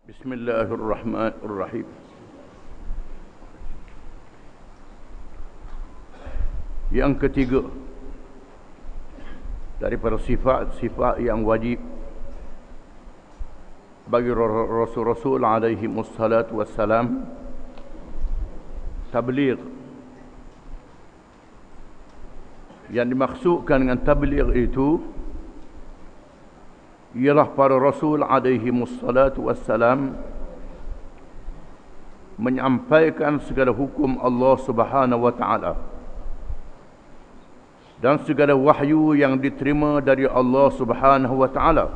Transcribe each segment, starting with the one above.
Bismillahirrahmanirrahim. Yang ketiga daripada sifat-sifat yang wajib bagi Rasul-Rasul alaihi wassalatu wassalam, tabligh. Yang dimaksudkan dengan tabligh itu ialah para Rasul alaihi wassalatu wassalam menyampaikan segala hukum Allah Subhanahu wa taala dan segala wahyu yang diterima dari Allah Subhanahu wa taala,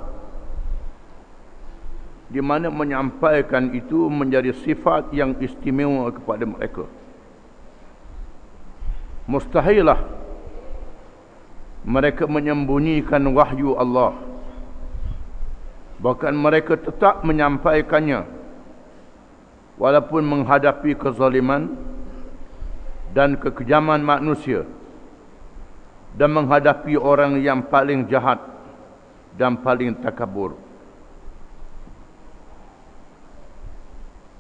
di mana menyampaikan itu menjadi sifat yang istimewa kepada mereka. Mustahilah mereka menyembunyikan wahyu Allah. Bahkan mereka tetap menyampaikannya walaupun menghadapi kezaliman dan kekejaman manusia dan menghadapi orang yang paling jahat dan paling takabur.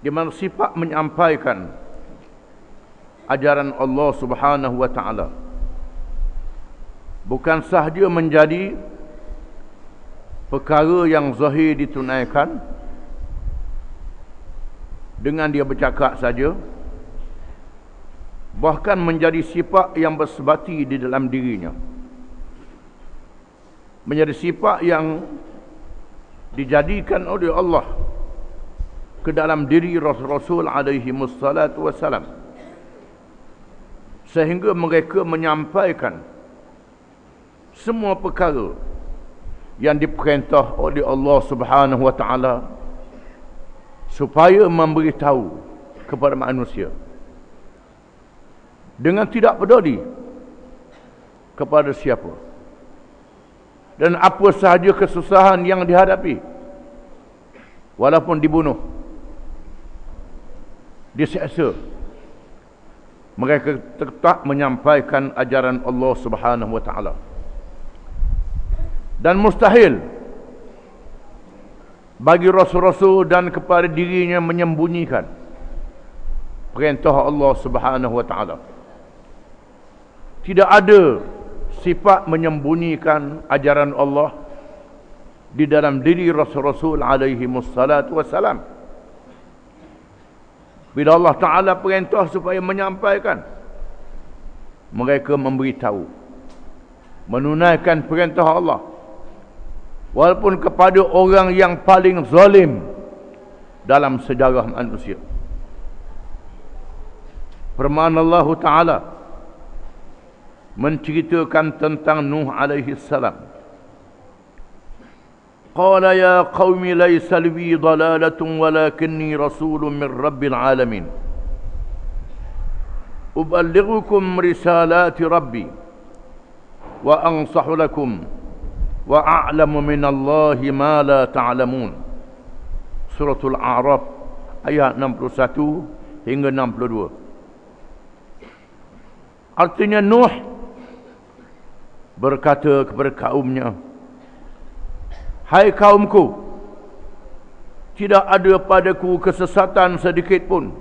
Di mana sifat menyampaikan ajaran Allah Subhanahu wa taala bukan sahaja menjadi perkara yang zahir ditunaikan dengan dia bercakap saja, bahkan menjadi sifat yang bersebati di dalam dirinya, menjadi sifat yang dijadikan oleh Allah ke dalam diri Rasul alaihi wassalatu wassalam, sehingga mereka menyampaikan semua perkara yang diperintah oleh Allah Subhanahu wa taala supaya memberitahu kepada manusia dengan tidak peduli kepada siapa dan apa sahaja kesusahan yang dihadapi, walaupun dibunuh, diseksa, mereka tetap menyampaikan ajaran Allah Subhanahu wa taala. Dan mustahil bagi Rasul-Rasul dan kepada dirinya menyembunyikan perintah Allah Subhanahu wa taala. Tidak ada sifat menyembunyikan ajaran Allah di dalam diri Rasul-Rasul alaihi wassalatu wassalam. Bila Allah Ta'ala perintah supaya menyampaikan, mereka memberitahu, menunaikan perintah Allah, walaupun kepada orang yang paling zalim dalam sejarah manusia. Firman Allah Ta'ala menceritakan tentang Nuh alaihi salam. Qala ya qaumi laysa li dalalatun walakinni rasulun min rabbil alamin. Uballighukum risalati rabbi wa ansahu lakum wa a'lamu minallahi ma la ta'lamun. Suratul A'raf ayat 61 hingga 62. Artinya Nuh berkata kepada kaumnya, hai kaumku, tidak ada padaku kesesatan sedikit pun,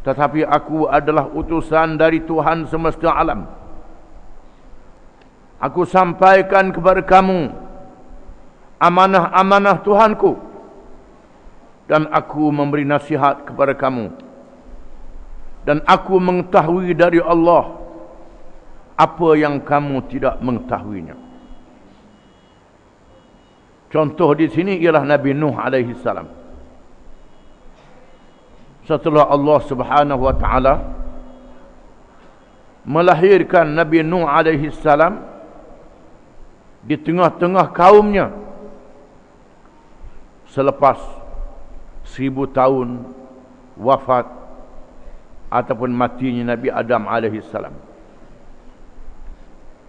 tetapi aku adalah utusan dari Tuhan semesta alam. Aku sampaikan kepada kamu amanah-amanah Tuhanku, dan aku memberi nasihat kepada kamu, dan aku mengetahui dari Allah apa yang kamu tidak mengetahuinya. Contoh di sini ialah Nabi Nuh alaihi salam. Setelah Allah Subhanahu wa taala melahirkan Nabi Nuh alaihi salam di tengah-tengah kaumnya, selepas 1000 tahun wafat ataupun matinya Nabi Adam alaihi salam.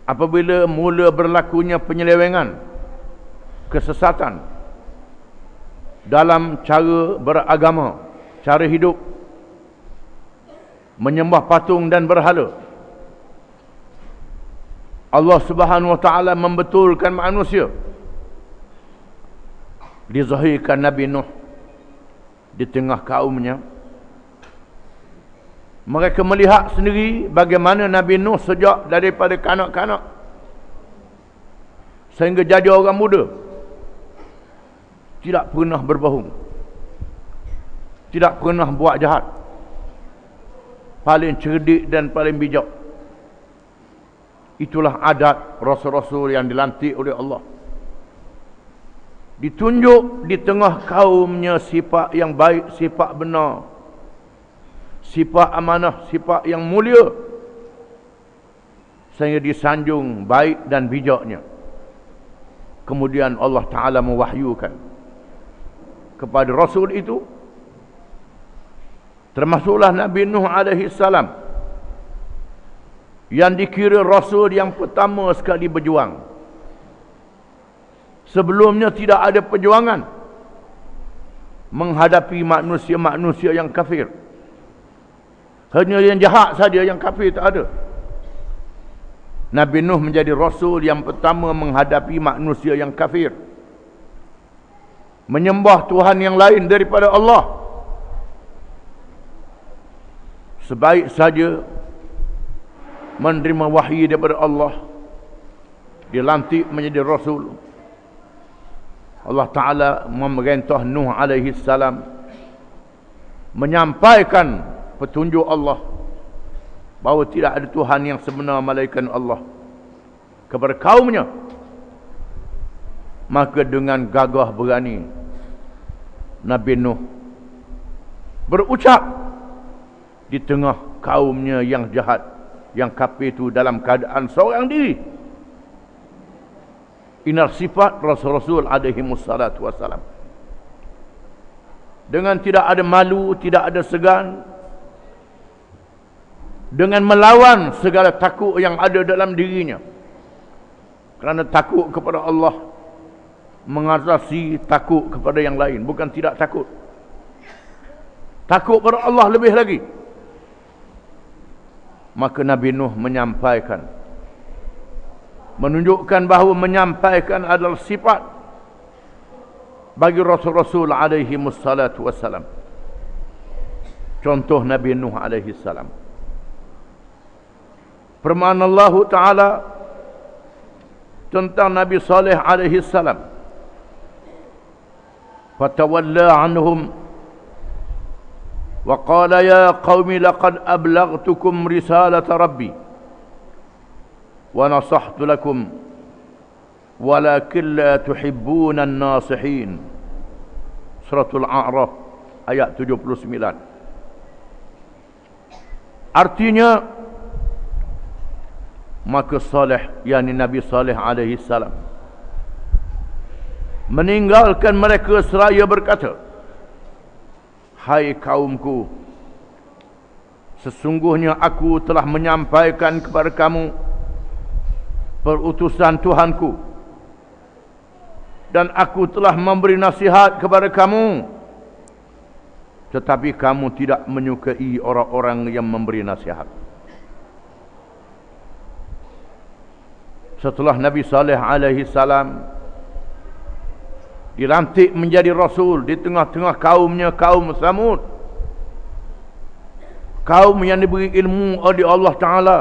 Apabila mula berlakunya penyelewengan, kesesatan dalam cara beragama, cara hidup, menyembah patung dan berhala, Allah Subhanahu wa taala membetulkan manusia dizahirkan Nabi Nuh di tengah kaumnya. Mereka melihat sendiri bagaimana Nabi Nuh sejak daripada kanak-kanak sehingga jadi orang muda, tidak pernah berbohong, tidak pernah buat jahat, paling cerdik dan paling bijak. Itulah adat rasul-rasul yang dilantik oleh Allah. Ditunjuk di tengah kaumnya sifat yang baik, sifat benar, sifat amanah, sifat yang mulia, sehingga disanjung baik dan bijaknya. Kemudian Allah Ta'ala mewahyukan kepada Rasul itu, termasuklah Nabi Nuh alaihi salam, yang dikira Rasul yang pertama sekali berjuang. Sebelumnya tidak ada perjuangan menghadapi manusia-manusia yang kafir. Hanya yang jahat saja, yang kafir tak ada. Nabi Nuh menjadi Rasul yang pertama menghadapi manusia yang kafir, menyembah Tuhan yang lain daripada Allah. Sebaik saja menerima wahyu daripada Allah, dilantik menjadi Rasul. Allah Ta'ala memerintah Nuh alaihi salam menyampaikan petunjuk Allah, bahawa tidak ada Tuhan yang sebenar melainkan Allah, kepada kaumnya. Maka dengan gagah berani Nabi Nuh berucap di tengah kaumnya yang jahat, yang kafir itu, dalam keadaan seorang diri. Inilah sifat Rasul-Rasul alaihi wassalatu wassalam. Dengan tidak ada malu, tidak ada segan, dengan melawan segala takut yang ada dalam dirinya. Kerana takut kepada Allah mengatasi takut kepada yang lain. Bukan tidak takut, takut kepada Allah lebih lagi. Maka Nabi Nuh menyampaikan, menunjukkan bahawa menyampaikan adalah sifat bagi Rasul-Rasul alaihi wassalatu wassalam. Contoh Nabi Nuh alaihi salam, firman Allah Ta'ala tentang Nabi Saleh alaihi salam, fatawalla anhum wa qala ya qaumi laqad ablaghtukum risalata rabbi wa nasahtu lakum walakin la tuhibbuna an-nasihin. Suratul A'raf ayat 79. Artinya, maka Saleh, yakni Nabi Saleh alaihi salam, meninggalkan mereka seraya berkata, hai kaumku, sesungguhnya aku telah menyampaikan kepada kamu perutusan Tuhanku, dan aku telah memberi nasihat kepada kamu, tetapi kamu tidak menyukai orang-orang yang memberi nasihat. Setelah Nabi Saleh alaihi salam dilantik menjadi Rasul di tengah-tengah kaumnya, kaum Samud, kaum yang diberi ilmu oleh Allah Ta'ala,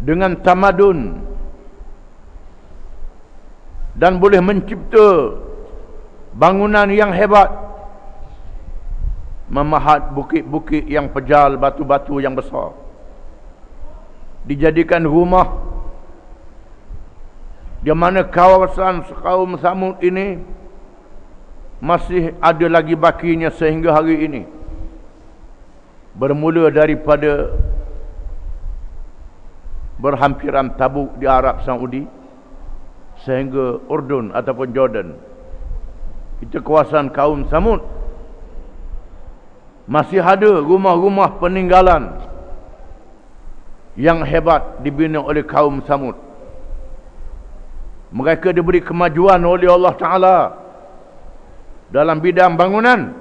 dengan tamadun, dan boleh mencipta bangunan yang hebat, memahat bukit-bukit yang pejal, batu-batu yang besar, dijadikan rumah, di mana kawasan kaum Samud ini masih ada lagi bakinya sehingga hari ini. Bermula daripada berhampiran Tabuk di Arab Saudi sehingga Urdun ataupun Jordan. Itu kawasan kaum Samud. Masih ada rumah-rumah peninggalan yang hebat dibina oleh kaum Samud. Mereka diberi kemajuan oleh Allah Ta'ala dalam bidang bangunan,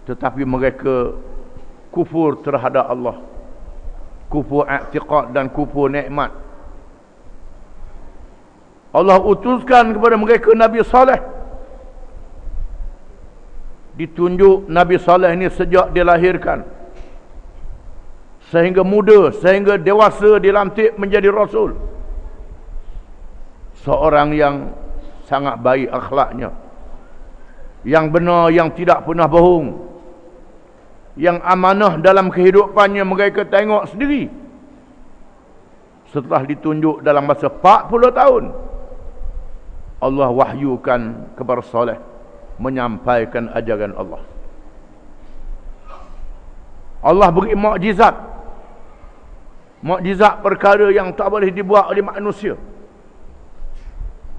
tetapi mereka kufur terhadap Allah, kufur i'tiqad dan kufur nikmat. Allah utuskan kepada mereka Nabi Saleh. Ditunjuk Nabi Saleh ini sejak dilahirkan, sehingga muda, sehingga dewasa dilantik menjadi Rasul. Seorang yang sangat baik akhlaknya, yang benar, yang tidak pernah bohong, yang amanah dalam kehidupannya mereka tengok sendiri. Setelah ditunjuk dalam masa 40 tahun, Allah wahyukan kepada Saleh menyampaikan ajaran Allah. Allah beri mukjizat. Mukjizat perkara yang tak boleh dibuat oleh manusia.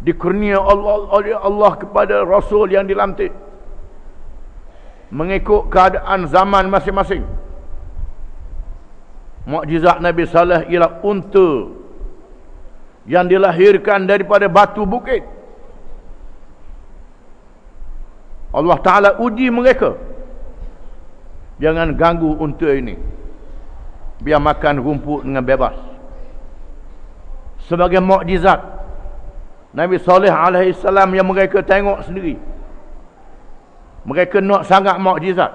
Dikurnia oleh Allah kepada Rasul yang dilantik, mengikut keadaan zaman masing-masing. Mukjizat Nabi Saleh ialah unta yang dilahirkan daripada batu bukit. Allah Ta'ala uji mereka, jangan ganggu unta ini, biar makan rumput dengan bebas. Sebagai mukjizat Nabi Saleh alaihi salam yang mereka tengok sendiri. Mereka nak sangat mukjizat.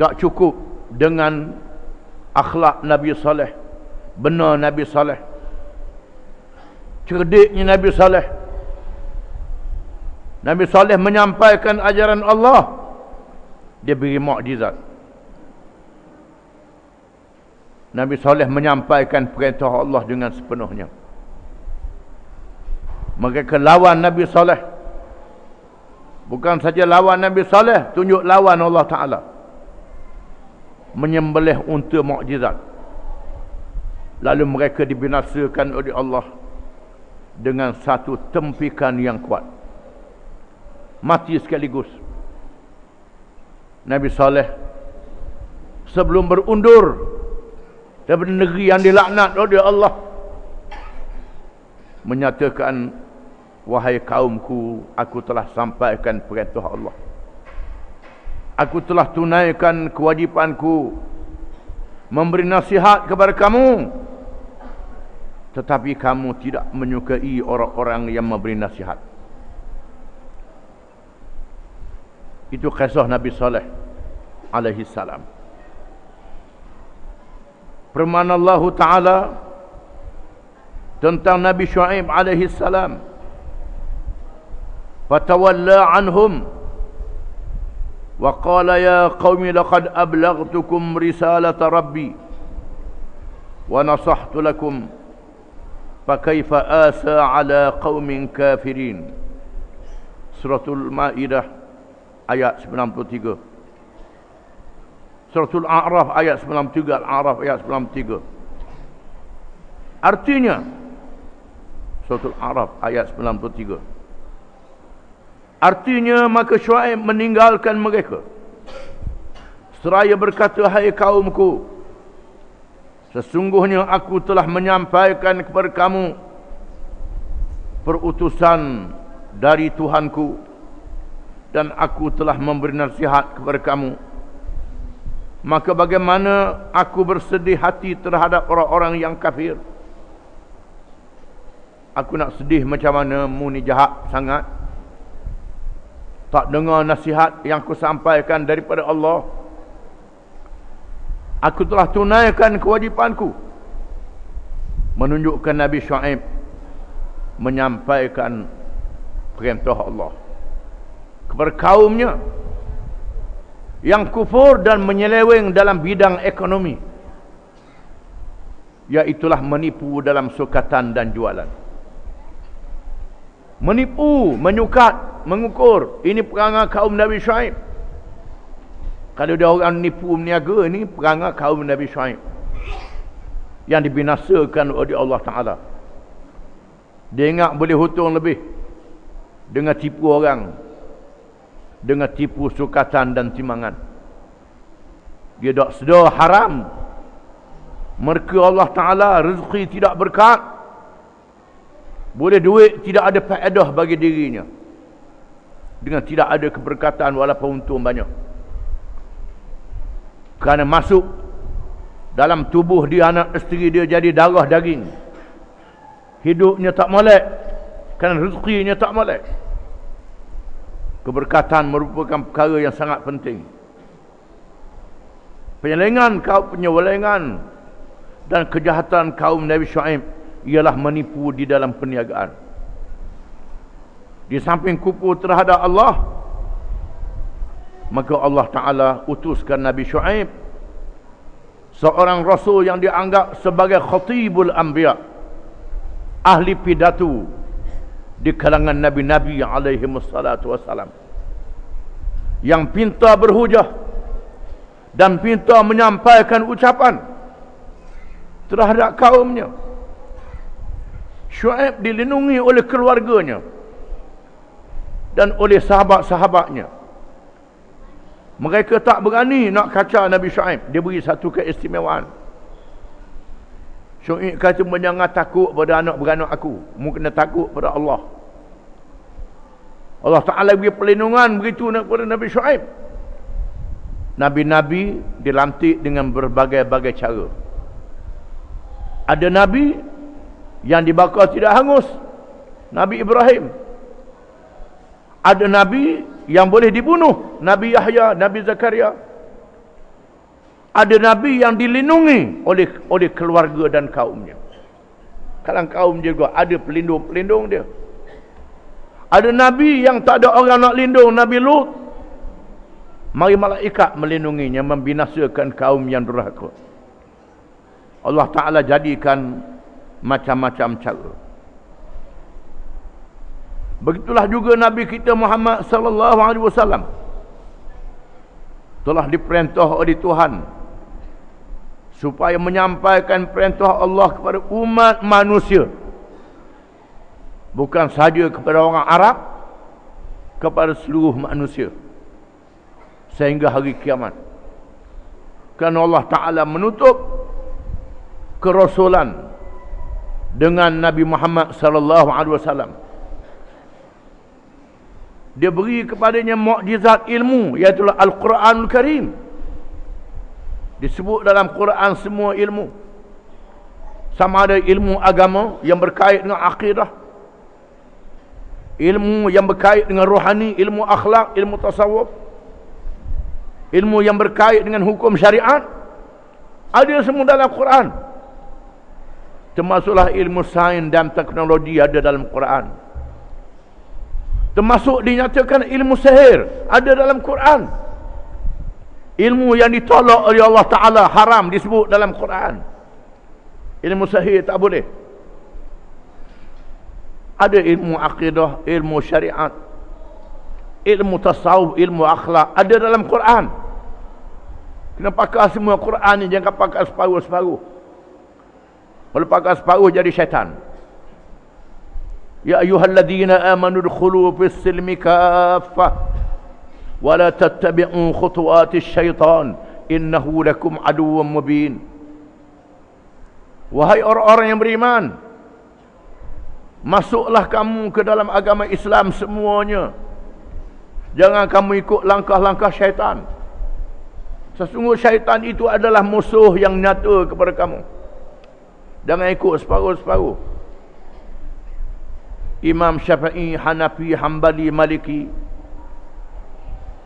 Tak cukup dengan akhlak Nabi Saleh, benar Nabi Saleh, cerdiknya Nabi Saleh. Nabi Saleh menyampaikan ajaran Allah, dia beri mukjizat. Nabi Saleh menyampaikan perintah Allah dengan sepenuhnya. Mereka lawan Nabi Saleh. Bukan saja lawan Nabi Saleh, tunjuk lawan Allah Ta'ala. Menyembelih unta mukjizat. Lalu mereka dibinasakan oleh Allah dengan satu tempikan yang kuat. Mati sekaligus. Nabi Saleh sebelum berundur daripada negeri yang dilaknat oleh Allah, menyatakan, wahai kaumku, aku telah sampaikan perintah Allah. Aku telah tunaikan kewajipanku memberi nasihat kepada kamu, tetapi kamu tidak menyukai orang-orang yang memberi nasihat. Itu kisah Nabi Saleh alaihi salam. Firman Allah Ta'ala tentang Nabi Syuaib alaihi salam, fatawalla anhum wa qala ya qaumi laqad ablaghtukum risalata rabbi wa nasahtu lakum fa kaifa asa ala qaumin kafirin. Suratul Maidah ayat 93. Suratul A'raf ayat 93, Al-A'raf ayat 93. Artinya, Suratul A'raf ayat 93. Artinya, maka Syuaib meninggalkan mereka seraya berkata, hai kaumku, sesungguhnya aku telah menyampaikan kepada kamu perutusan dari Tuhanku, dan aku telah memberi nasihat kepada kamu. Maka bagaimana aku bersedih hati terhadap orang-orang yang kafir? Aku nak sedih macam mana mu ni jahat sangat, tak dengar nasihat yang aku sampaikan daripada Allah. Aku telah tunaikan kewajipanku. Menunjukkan Nabi Syuaib menyampaikan perintah Allah kepada kaumnya yang kufur dan menyeleweng dalam bidang ekonomi, iaitulah menipu dalam sukatan dan jualan. Menipu, menyukat, mengukur, ini perangai kaum Nabi Syuaib. Kalau ada orang nipu meniaga, ini perangai kaum Nabi Syuaib yang dibinasakan oleh Allah Ta'ala. Dia ingat boleh hutang lebih dengan tipu orang, dengan tipu sukatan dan timangan. Dia tak sedar haram. Mereka Allah Ta'ala rezeki tidak berkat, boleh duit tidak ada faedah bagi dirinya, dengan tidak ada keberkatan walaupun untung banyak, kerana masuk dalam tubuh dia, anak isteri dia jadi darah daging. hidupnya tak molek, kerana rezekinya tak molek. Keberkatan merupakan perkara yang sangat penting. Penyelengan dan kejahatan kaum Nabi Syuaib ialah menipu di dalam perniagaan. Di samping kupu terhadap Allah, maka Allah Ta'ala utuskan Nabi Syuaib, seorang rasul yang dianggap sebagai khatibul anbiya, ahli pidato di kalangan Nabi-Nabi alaihi wassalatu wassalam, yang pintar berhujah dan pintar menyampaikan ucapan terhadap kaumnya. Syuaib dilindungi oleh keluarganya dan oleh sahabat-sahabatnya. Mereka tak berani nak kacau Nabi Syuaib. Dia beri satu keistimewaan. Syuaib kata, jangan takut pada anak beranak aku, mu kena takut pada Allah. Allah Ta'ala beri perlindungan begitu kepada Nabi Syuaib. Nabi-Nabi dilantik dengan berbagai-bagai cara. Ada Nabi yang dibakar tidak hangus, Nabi Ibrahim. Ada Nabi yang boleh dibunuh, Nabi Yahya, Nabi Zakaria. Ada Nabi yang dilindungi oleh keluarga dan kaumnya. Kalau kaum dia juga ada pelindung-pelindung dia. Ada Nabi yang tak ada orang nak lindung, Nabi Lut. Mari malaikat melindunginya, membinasakan kaum yang durhaka. Allah Ta'ala jadikan macam-macam cara. Begitulah juga Nabi kita Muhammad sallallahu alaihi wasallam telah diperintah oleh Tuhan supaya menyampaikan perintah Allah kepada umat manusia, bukan sahaja kepada orang Arab, kepada seluruh manusia sehingga hari kiamat. Kerana Allah Ta'ala menutup kerasulan dengan Nabi Muhammad sallallahu alaihi wasallam. Dia beri kepadanya mukjizat ilmu, iaitu Al-Quranul Karim. Disebut dalam Quran semua ilmu, sama ada ilmu agama yang berkait dengan akidah, ilmu yang berkait dengan rohani, ilmu akhlak, ilmu tasawuf, ilmu yang berkait dengan hukum syariat, ada semua dalam Quran. Termasuklah ilmu sains dan teknologi ada dalam Quran. Termasuk dinyatakan ilmu sihir ada dalam Quran. Ilmu yang ditolak oleh Allah Ta'ala haram disebut dalam Quran. Ilmu sihir tak boleh. Ada ilmu akidah, ilmu syariat, ilmu tasawuf, ilmu akhlak ada dalam Quran. Kena pakai semua Quran ni, jangan pakai separuh-separuh. Kalau pakai separuh jadi syaitan. Ya ayyuhalladzina amanu udkhulu fis silmi kaffah wa la tattabi'u khutuwatis syaitan innahu lakum aduwwun mubin. Wahai orang-orang yang beriman, masuklah kamu ke dalam agama Islam semuanya. Jangan kamu ikut langkah-langkah syaitan. Sesungguhnya syaitan itu adalah musuh yang nyata kepada kamu. Jangan ikut separuh-separuh. Imam Syafi'i, Hanafi, Hambali, Maliki.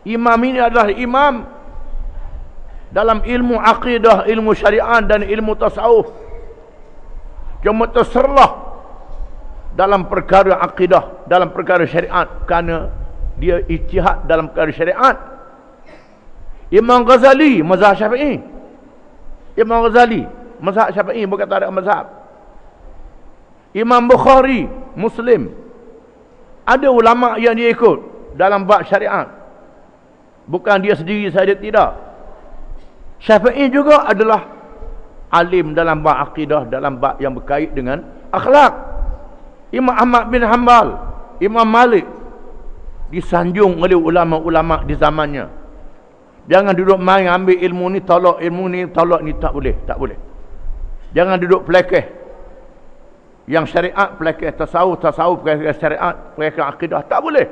Imam ini adalah imam dalam ilmu akidah, ilmu syariat dan ilmu tasawuf. Cuma terserlah dalam perkara akidah, dalam perkara syariat, kerana dia ijtihad dalam perkara syariat. Imam Ghazali, mazhab Syafi'i. Imam Ghazali, mazhab Syafi'i, bukan tak ada mazhab. Imam Bukhari, Muslim. Ada ulama yang dia ikut dalam bab syariat. Bukan dia sendiri saja, tidak. Syafi'i juga adalah alim dalam bab akidah, dalam bab yang berkait dengan akhlak. Imam Ahmad bin Hanbal, Imam Malik disanjung oleh ulama-ulama di zamannya. Jangan duduk main ambil ilmu ni tolak, ilmu ni tolak ni, tak boleh, tak boleh. Jangan duduk pelekeh. Yang syariat pelekeh tasawuf, tasawuf pelekeh syariat, pelekeh akidah, tak boleh.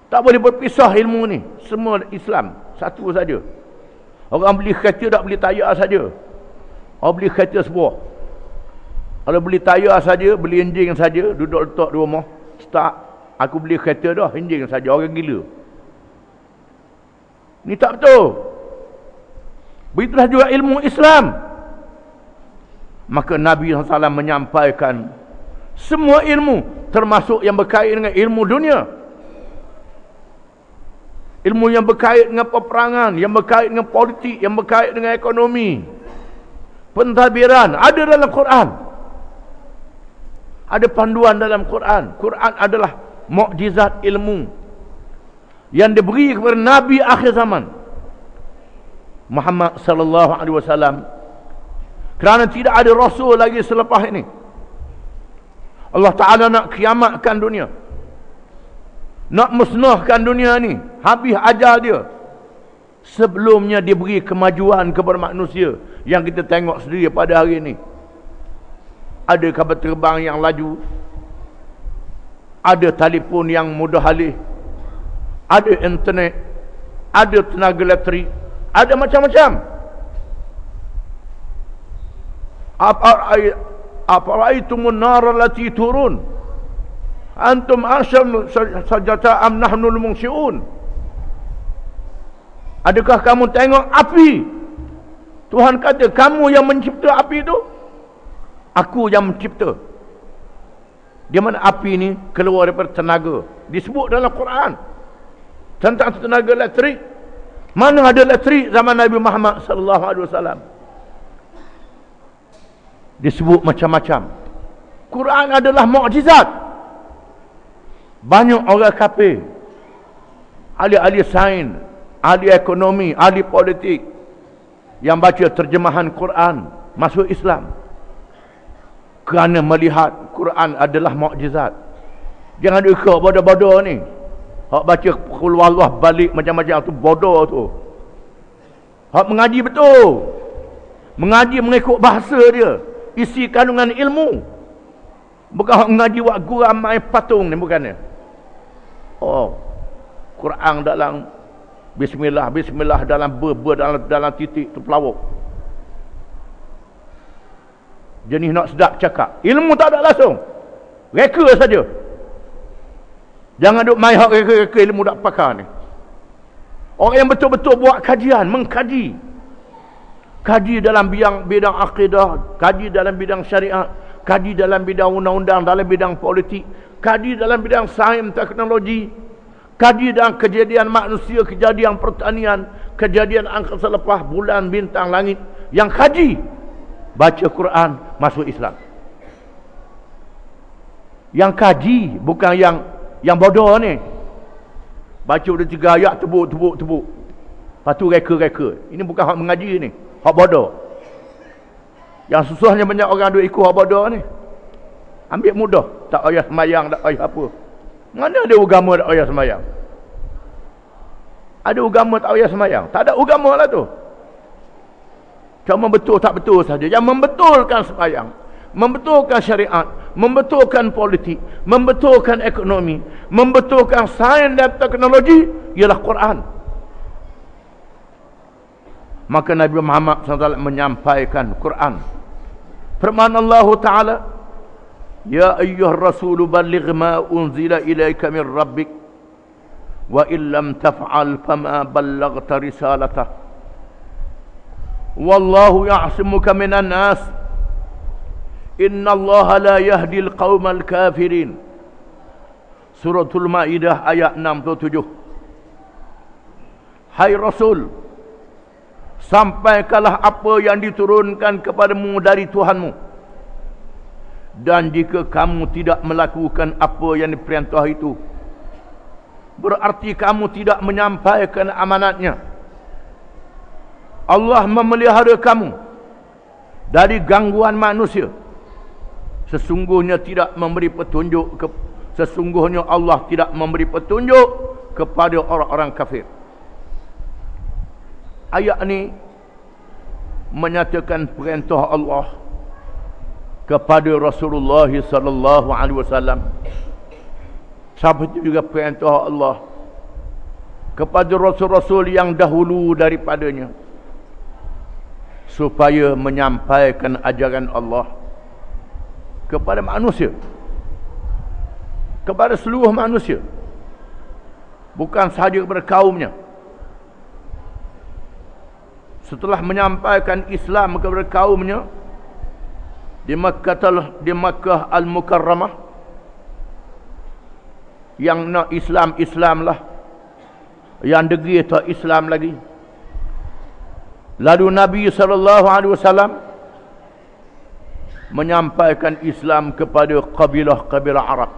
Tak boleh berpisah ilmu ni. Semua Islam satu saja. Orang beli kereta tak beli tayar saja. Orang beli kereta sebuah. Kalau beli tayar saja, beli enjin saja, duduk letak di rumah, start, aku beli kereta dah, enjin saja, orang gila. Ni tak betul. Begitulah juga ilmu Islam. Maka Nabi SAW menyampaikan semua ilmu, termasuk yang berkait dengan ilmu dunia. Ilmu yang berkait dengan peperangan, yang berkait dengan politik, yang berkait dengan ekonomi, pentadbiran, ada dalam Quran. Ada panduan dalam Quran. Quran adalah mukjizat ilmu yang diberi kepada Nabi akhir zaman, Muhammad sallallahu alaihi wasallam. Kerana tidak ada rasul lagi selepas ini. Allah Ta'ala nak kiamatkan dunia, nak musnahkan dunia ni, habis ajar dia. Sebelumnya diberi kemajuan kepada manusia yang kita tengok sendiri pada hari ini. Ada kapal terbang yang laju, ada telefon yang mudah alih, ada internet, ada tenaga elektrik, ada macam-macam. Afara'aytumun nara allati turun antum ansham sajata am nahnul munsyi'un. Adakah kamu tengok api? Tuhan kata, kamu yang mencipta api itu, aku yang mencipta. Di mana api ni keluar daripada tenaga, disebut dalam Quran tentang tenaga elektrik. Mana ada elektrik zaman Nabi Muhammad sallallahu alaihi wasallam? Disebut macam-macam. Quran adalah mukjizat. Banyak orang kafir, ahli-ahli sains, ahli ekonomi, ahli politik, yang baca terjemahan Quran masuk Islam kerana melihat Quran adalah mukjizat. Jangan ikut bodoh-bodoh ni. Hak baca qul wallah balik macam-macam tu bodoh tu. Hak mengaji betul, mengaji mengikut bahasa dia, isi kandungan ilmu. Bukan hak mengaji buat gurau main patung ni, bukannya. Oh, Quran dalam bismillah, bismillah dalam dalam titik tu pelawak. Jenis nak sedap cakap, ilmu tak ada langsung, reka saja. Jangan duk main hak reka-reka ilmu tak pakar ni. Orang yang betul-betul buat kajian, mengkaji, kaji dalam bidang akidah, kaji dalam bidang syariat, kaji dalam bidang undang-undang, dalam bidang politik, kaji dalam bidang sains teknologi, kaji dalam kejadian manusia, kejadian pertanian, kejadian angkasa lepas, bulan, bintang, langit. Yang kaji, baca Quran, masuk Islam. Yang kaji, bukan yang bodoh ni. Baca udah 3 ayat, tebuk. Lepas tu reka-reka. Ini bukan hak mengaji ni, hak bodoh. Yang susahnya banyak orang duk ikut hak bodoh ni. Ambil mudah, tak payah semayang, tak payah apa. Mana ada agama tak payah semayang? Ada agama tak payah semayang? Tak ada agama lah tu. Cuma betul tak betul saja. Yang membetulkan semayang, membetulkan syariat, membetulkan politik, membetulkan ekonomi, membetulkan sains dan teknologi ialah Quran. Maka Nabi Muhammad SAW menyampaikan Quran. Firman Allah Ta'ala, ya ayyuhar rasulu balligh ma unzila ilaika min rabbik wa illam taf'al fama ballaghta risalatah wallahu ya'simuka minan nas innallaha la yahdil qaumal kafirin. Suratul Maidah ayat 67. Hai Rasul, sampaikanlah apa yang diturunkan kepadamu dari Tuhanmu, dan jika kamu tidak melakukan apa yang diperintah itu, berarti kamu tidak menyampaikan amanatnya. Allah memelihara kamu dari gangguan manusia. Sesungguhnya Allah tidak memberi petunjuk kepada orang-orang kafir. Ayat ini menyatakan perintah Allah kepada Rasulullah sallallahu alaihi wasallam. Seperti juga perintah Allah kepada rasul-rasul yang dahulu daripadanya, supaya menyampaikan ajaran Allah kepada manusia, kepada seluruh manusia, bukan sahaja kepada kaumnya. Setelah menyampaikan Islam kepada kaumnya di Makkah Al-Mukarramah, yang nak Islam, Islam lah, yang degil tak Islam lagi. Lalu Nabi SAW menyampaikan Islam kepada kabilah-kabilah Arab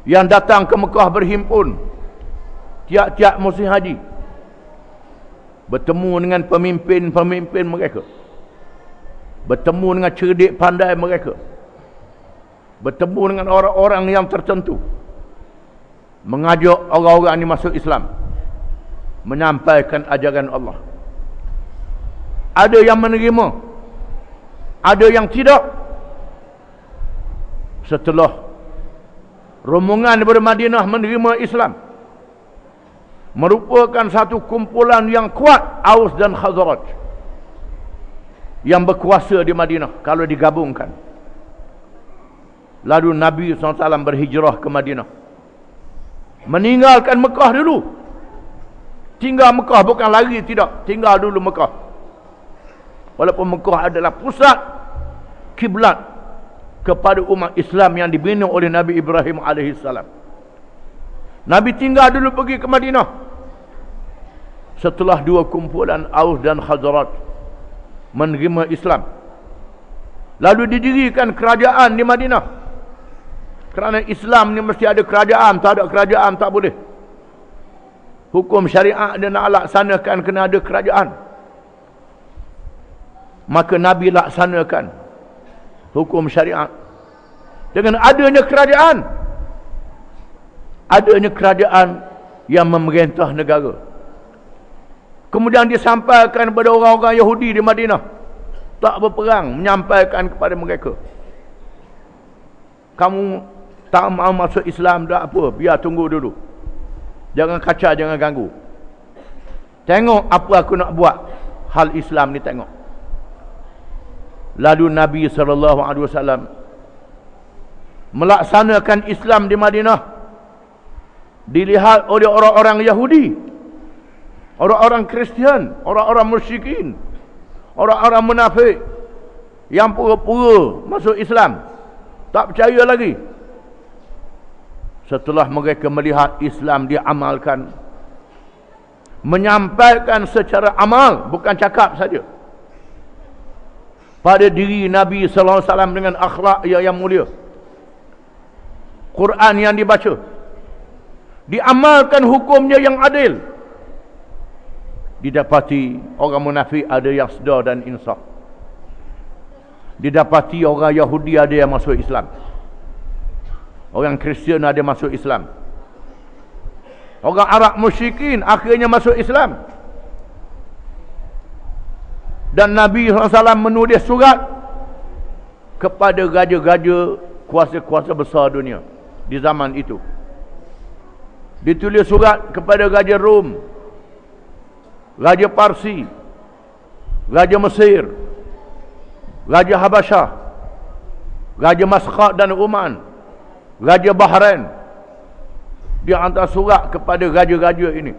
yang datang ke Mekah berhimpun tiap-tiap musim haji, bertemu dengan pemimpin-pemimpin mereka, bertemu dengan cerdik pandai mereka, bertemu dengan orang-orang yang tertentu, mengajak orang-orang ini masuk Islam, menyampaikan ajaran Allah. Ada yang menerima, ada yang tidak. Setelah rombongan daripada Madinah menerima Islam, merupakan satu kumpulan yang kuat, Aus dan Khazraj, yang berkuasa di Madinah kalau digabungkan. Lalu Nabi SAW berhijrah ke Madinah, meninggalkan Mekah dulu. Tinggal Mekah, bukan lari, tidak, tinggal dulu Mekah. Walaupun Mekah adalah pusat kiblat kepada umat Islam yang dibina oleh Nabi Ibrahim AS. Nabi tinggal dulu pergi ke Madinah. Setelah dua kumpulan Aus dan Khazraj menerima Islam, lalu didirikan kerajaan di Madinah. Kerana Islam ni mesti ada kerajaan, tak ada kerajaan tak boleh. Hukum syariat dia nak laksanakan kena ada kerajaan. Maka Nabi laksanakan hukum syariat dengan adanya kerajaan. Adanya kerajaan yang memerintah negara. Kemudian disampaikan kepada orang-orang Yahudi di Madinah, tak berperang, menyampaikan kepada mereka, kamu tak mahu masuk Islam, tak apa, biar tunggu dulu, jangan kacau, jangan ganggu. Tengok apa aku nak buat hal Islam ni, tengok. Lalu Nabi SAW melaksanakan Islam di Madinah, dilihat oleh orang-orang Yahudi, orang-orang Kristian, orang-orang musyrikin, orang-orang munafik yang pura-pura masuk Islam, tak percaya lagi. Setelah mereka melihat Islam diamalkan, menyampaikan secara amal, bukan cakap saja, pada diri Nabi SAW dengan akhlak yang mulia, Quran yang dibaca, diamalkan hukumnya yang adil, didapati orang munafik ada yang sedar dan insaf, didapati orang Yahudi ada yang masuk Islam, orang Kristian ada masuk Islam, orang Arab musyrikin akhirnya masuk Islam. Dan Nabi SAW menulis surat kepada raja-raja, kuasa-kuasa besar dunia di zaman itu. Ditulis surat kepada Raja Rom, Raja Parsi, Raja Mesir, Raja Habasyah, Raja Maskat dan Oman, Raja Bahrain. Dia hantar surat kepada raja-raja ini.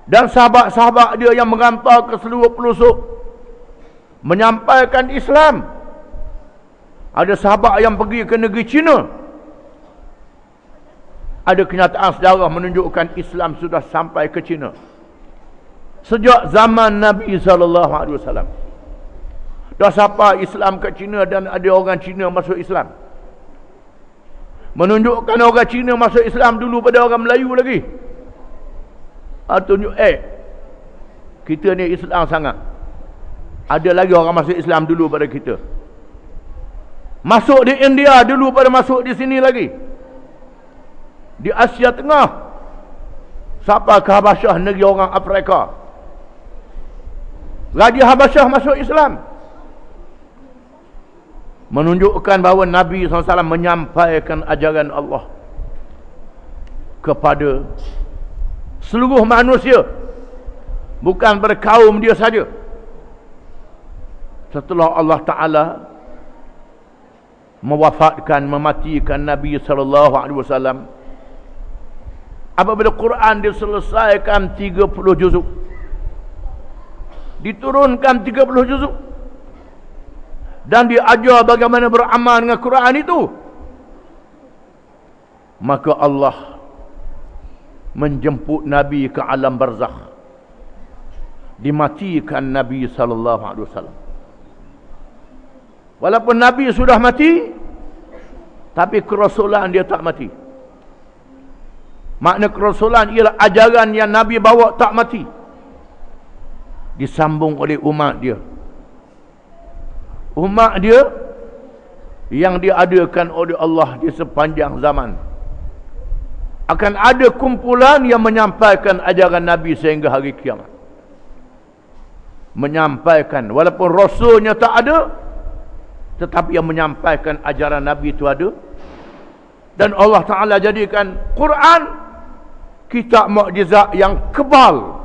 Dan sahabat-sahabat dia yang merantau ke seluruh pelosok menyampaikan Islam. Ada sahabat yang pergi ke negeri China. Ada kenyataan sejarah menunjukkan Islam sudah sampai ke China sejak zaman Nabi SAW. Dah sampai Islam ke China dan ada orang China masuk Islam. Menunjukkan orang Cina masuk Islam dulu pada orang Melayu lagi. Tunjuk kita ni Islam sangat. Ada lagi orang masuk Islam dulu pada kita. Masuk di India dulu pada masuk di sini lagi. Di Asia Tengah sampai ke Habasyah, negeri orang Afrika. Raja Habasyah masuk Islam. Menunjukkan bahawa Nabi SAW menyampaikan ajaran Allah kepada seluruh manusia, bukan pada kaum dia saja. setelah Allah Ta'ala mewafatkan, mematikan Nabi SAW, apabila Quran diselesaikan 30 juzuk, diturunkan 30 juzuk, dan diajar bagaimana beramal dengan Quran itu, maka Allah menjemput Nabi ke alam barzakh, dimatikan Nabi SAW. Walaupun Nabi sudah mati, tapi kerasulan dia tak mati. Makna kerasulan ialah ajaran yang Nabi bawa tak mati, disambung oleh umat dia. Umat dia yang diadakan oleh Allah di sepanjang zaman. Akan ada kumpulan yang menyampaikan ajaran Nabi sehingga hari kiamat. Menyampaikan, walaupun rasulnya tak ada, tetapi yang menyampaikan ajaran Nabi itu ada. Dan Allah Ta'ala jadikan Quran kitab mukjizat yang kebal,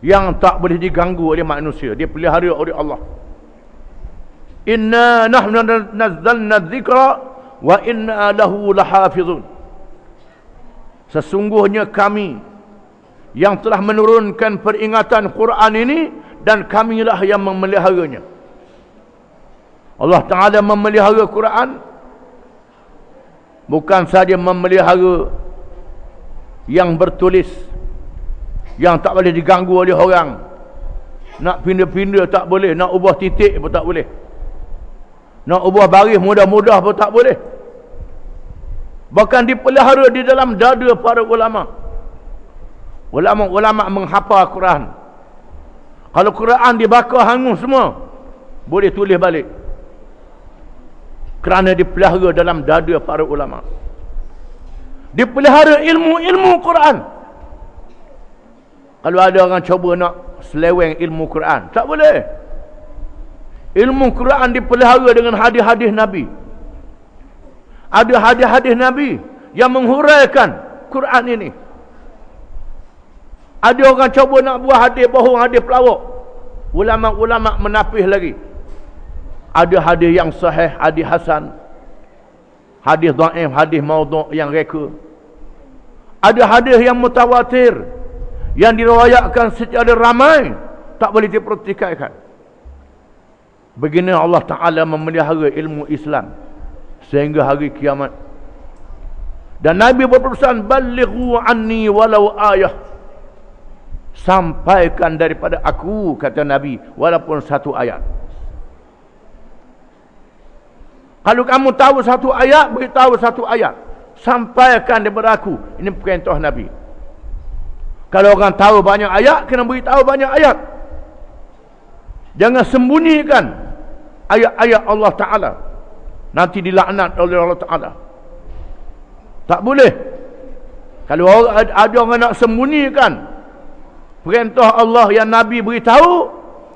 yang tak boleh diganggu oleh manusia. Dia pelihara oleh Allah. Inna nahnu nazzalna dzikra wa inna lahu lahafizun. Sesungguhnya kami yang telah menurunkan peringatan Quran ini, dan kamilah yang memeliharanya. Allah Ta'ala memelihara Quran, bukan saja memelihara yang bertulis, yang tak boleh diganggu oleh orang. Nak pindah-pindah tak boleh, nak ubah titik pun tak boleh, nak ubah baris mudah-mudah pun tak boleh. Bahkan dipelihara di dalam dada para ulama. Ulama-ulama menghafal Quran. Kalau Quran dibakar hangus semua, boleh tulis balik, kerana dipelihara dalam dada para ulama. Dipelihara ilmu-ilmu Quran. Kalau ada orang cuba nak seleweng ilmu Quran, tak boleh. Ilmu Quran dipelihara dengan hadis-hadis Nabi. Ada hadis-hadis Nabi yang menghuraikan Quran ini. Ada orang cuba nak buat hadis bohong, hadis pelawak, ulama-ulama menapis lagi. Ada hadis yang sahih, hadis hasan, hadis dhaif, hadis maudhu' yang reka. Ada hadis yang mutawatir, yang diriwayatkan secara ramai, tak boleh dipertikaikan. Begini Allah Ta'ala memelihara ilmu Islam sehingga hari kiamat. Dan Nabi berpesan, balighu anni walau ayah, sampaikan daripada aku, kata Nabi, walaupun satu ayat. Kalau kamu tahu satu ayat, beritahu satu ayat, sampaikan daripada aku. Ini perintah Nabi. Kalau orang tahu banyak ayat, kena beritahu banyak ayat. Jangan sembunyikan ayat-ayat Allah Ta'ala, nanti dilaknat oleh Allah Ta'ala. Tak boleh. Kalau ada orang nak sembunyikan perintah Allah yang Nabi beritahu,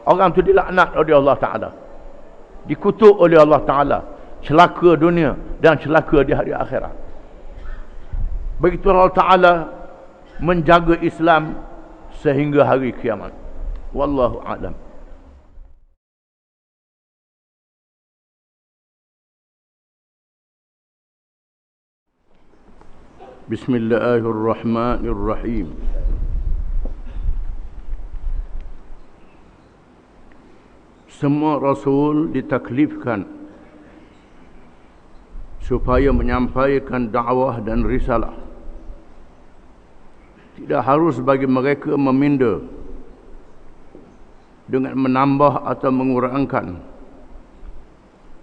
orang tu dilaknat oleh Allah Ta'ala, dikutuk oleh Allah Ta'ala, celaka dunia dan celaka di hari akhirat. Begitu Allah Ta'ala menjaga Islam sehingga hari kiamat. Wallahu a'lam. Bismillahirrahmanirrahim. Semua Rasul ditaklifkan supaya menyampaikan dakwah dan risalah. Tidak harus bagi mereka meminda dengan menambah atau mengurangkan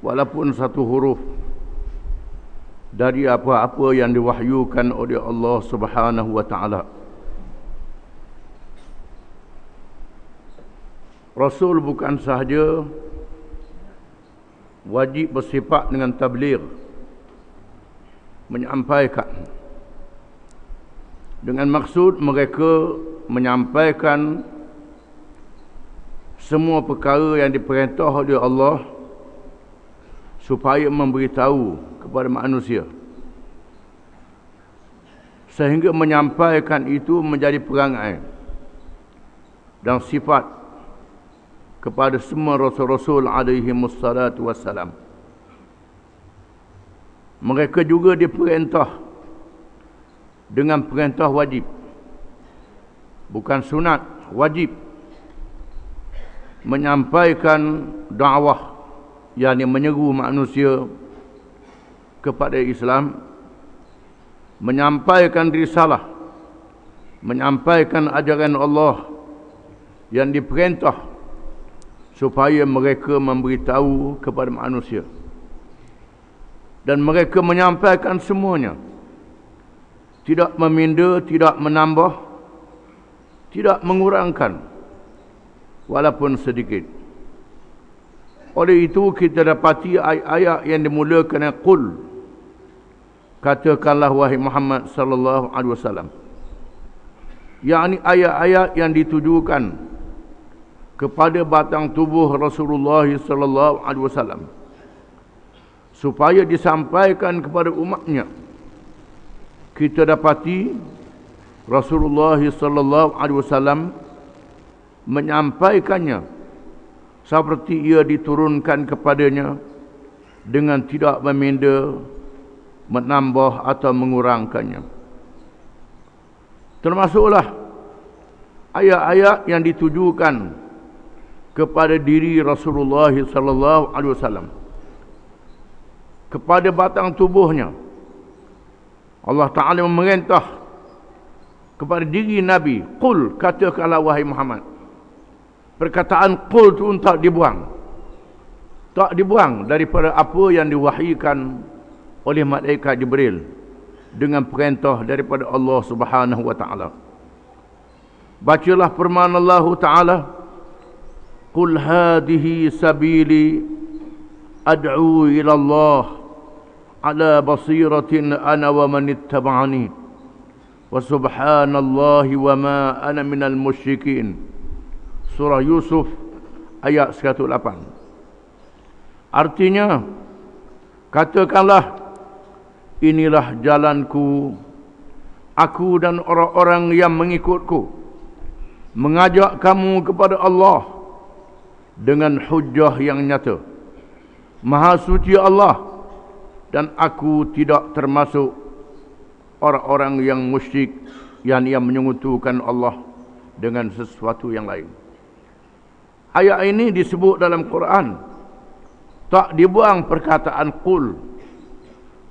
walaupun satu huruf dari apa-apa yang diwahyukan oleh Allah Subhanahu wa Ta'ala. Rasul bukan sahaja wajib bersifat dengan tabligh, menyampaikan, dengan maksud mereka menyampaikan semua perkara yang diperintah oleh Allah supaya memberitahu kepada manusia, sehingga menyampaikan itu menjadi perangai dan sifat kepada semua rasul-rasul alaihi wassalatu wassalam. Mereka juga diperintah dengan perintah wajib, bukan sunat, wajib, menyampaikan dakwah, yakni menyeru manusia kepada Islam, menyampaikan risalah, menyampaikan ajaran Allah yang diperintah supaya mereka memberitahu kepada manusia. Dan mereka menyampaikan semuanya, tidak meminda, tidak menambah, tidak mengurangkan walaupun sedikit. Oleh itu kita dapati ayat-ayat yang dimulakan dengan qul, katakanlah wahai Muhammad sallallahu alaihi wasallam, yakni ayat-ayat yang ditujukan kepada batang tubuh Rasulullah sallallahu alaihi wasallam supaya disampaikan kepada umatnya. Kita dapati Rasulullah sallallahu alaihi wasallam menyampaikannya seperti ia diturunkan kepadanya, dengan tidak meminda, menambah atau mengurangkannya. Termasuklah ayat-ayat yang ditujukan kepada diri Rasulullah sallallahu alaihi wasallam, kepada batang tubuhnya. Allah Ta'ala memerintah kepada diri Nabi, qul, katakanlah wahai Muhammad. Perkataan qul itu tak dibuang, tak dibuang daripada apa yang diwahyikan oleh malaikat Jibril dengan perintah daripada Allah Subhanahu wa Ta'ala. Bacalah firman Allah Ta'ala, qul hadhihi sabili ad'u ila Allah ala basiratin ana wa man ittaba'ani wa subhanallahi wa ma ana minal musyrikin. Surah Yusuf ayat 108. Artinya, katakanlah, inilah jalanku, aku dan orang-orang yang mengikutku, mengajak kamu kepada Allah dengan hujjah yang nyata. Maha suci Allah, dan aku tidak termasuk orang-orang yang musyrik, yang menyekutukan Allah dengan sesuatu yang lain. Ayat ini disebut dalam Quran, tak dibuang perkataan qul.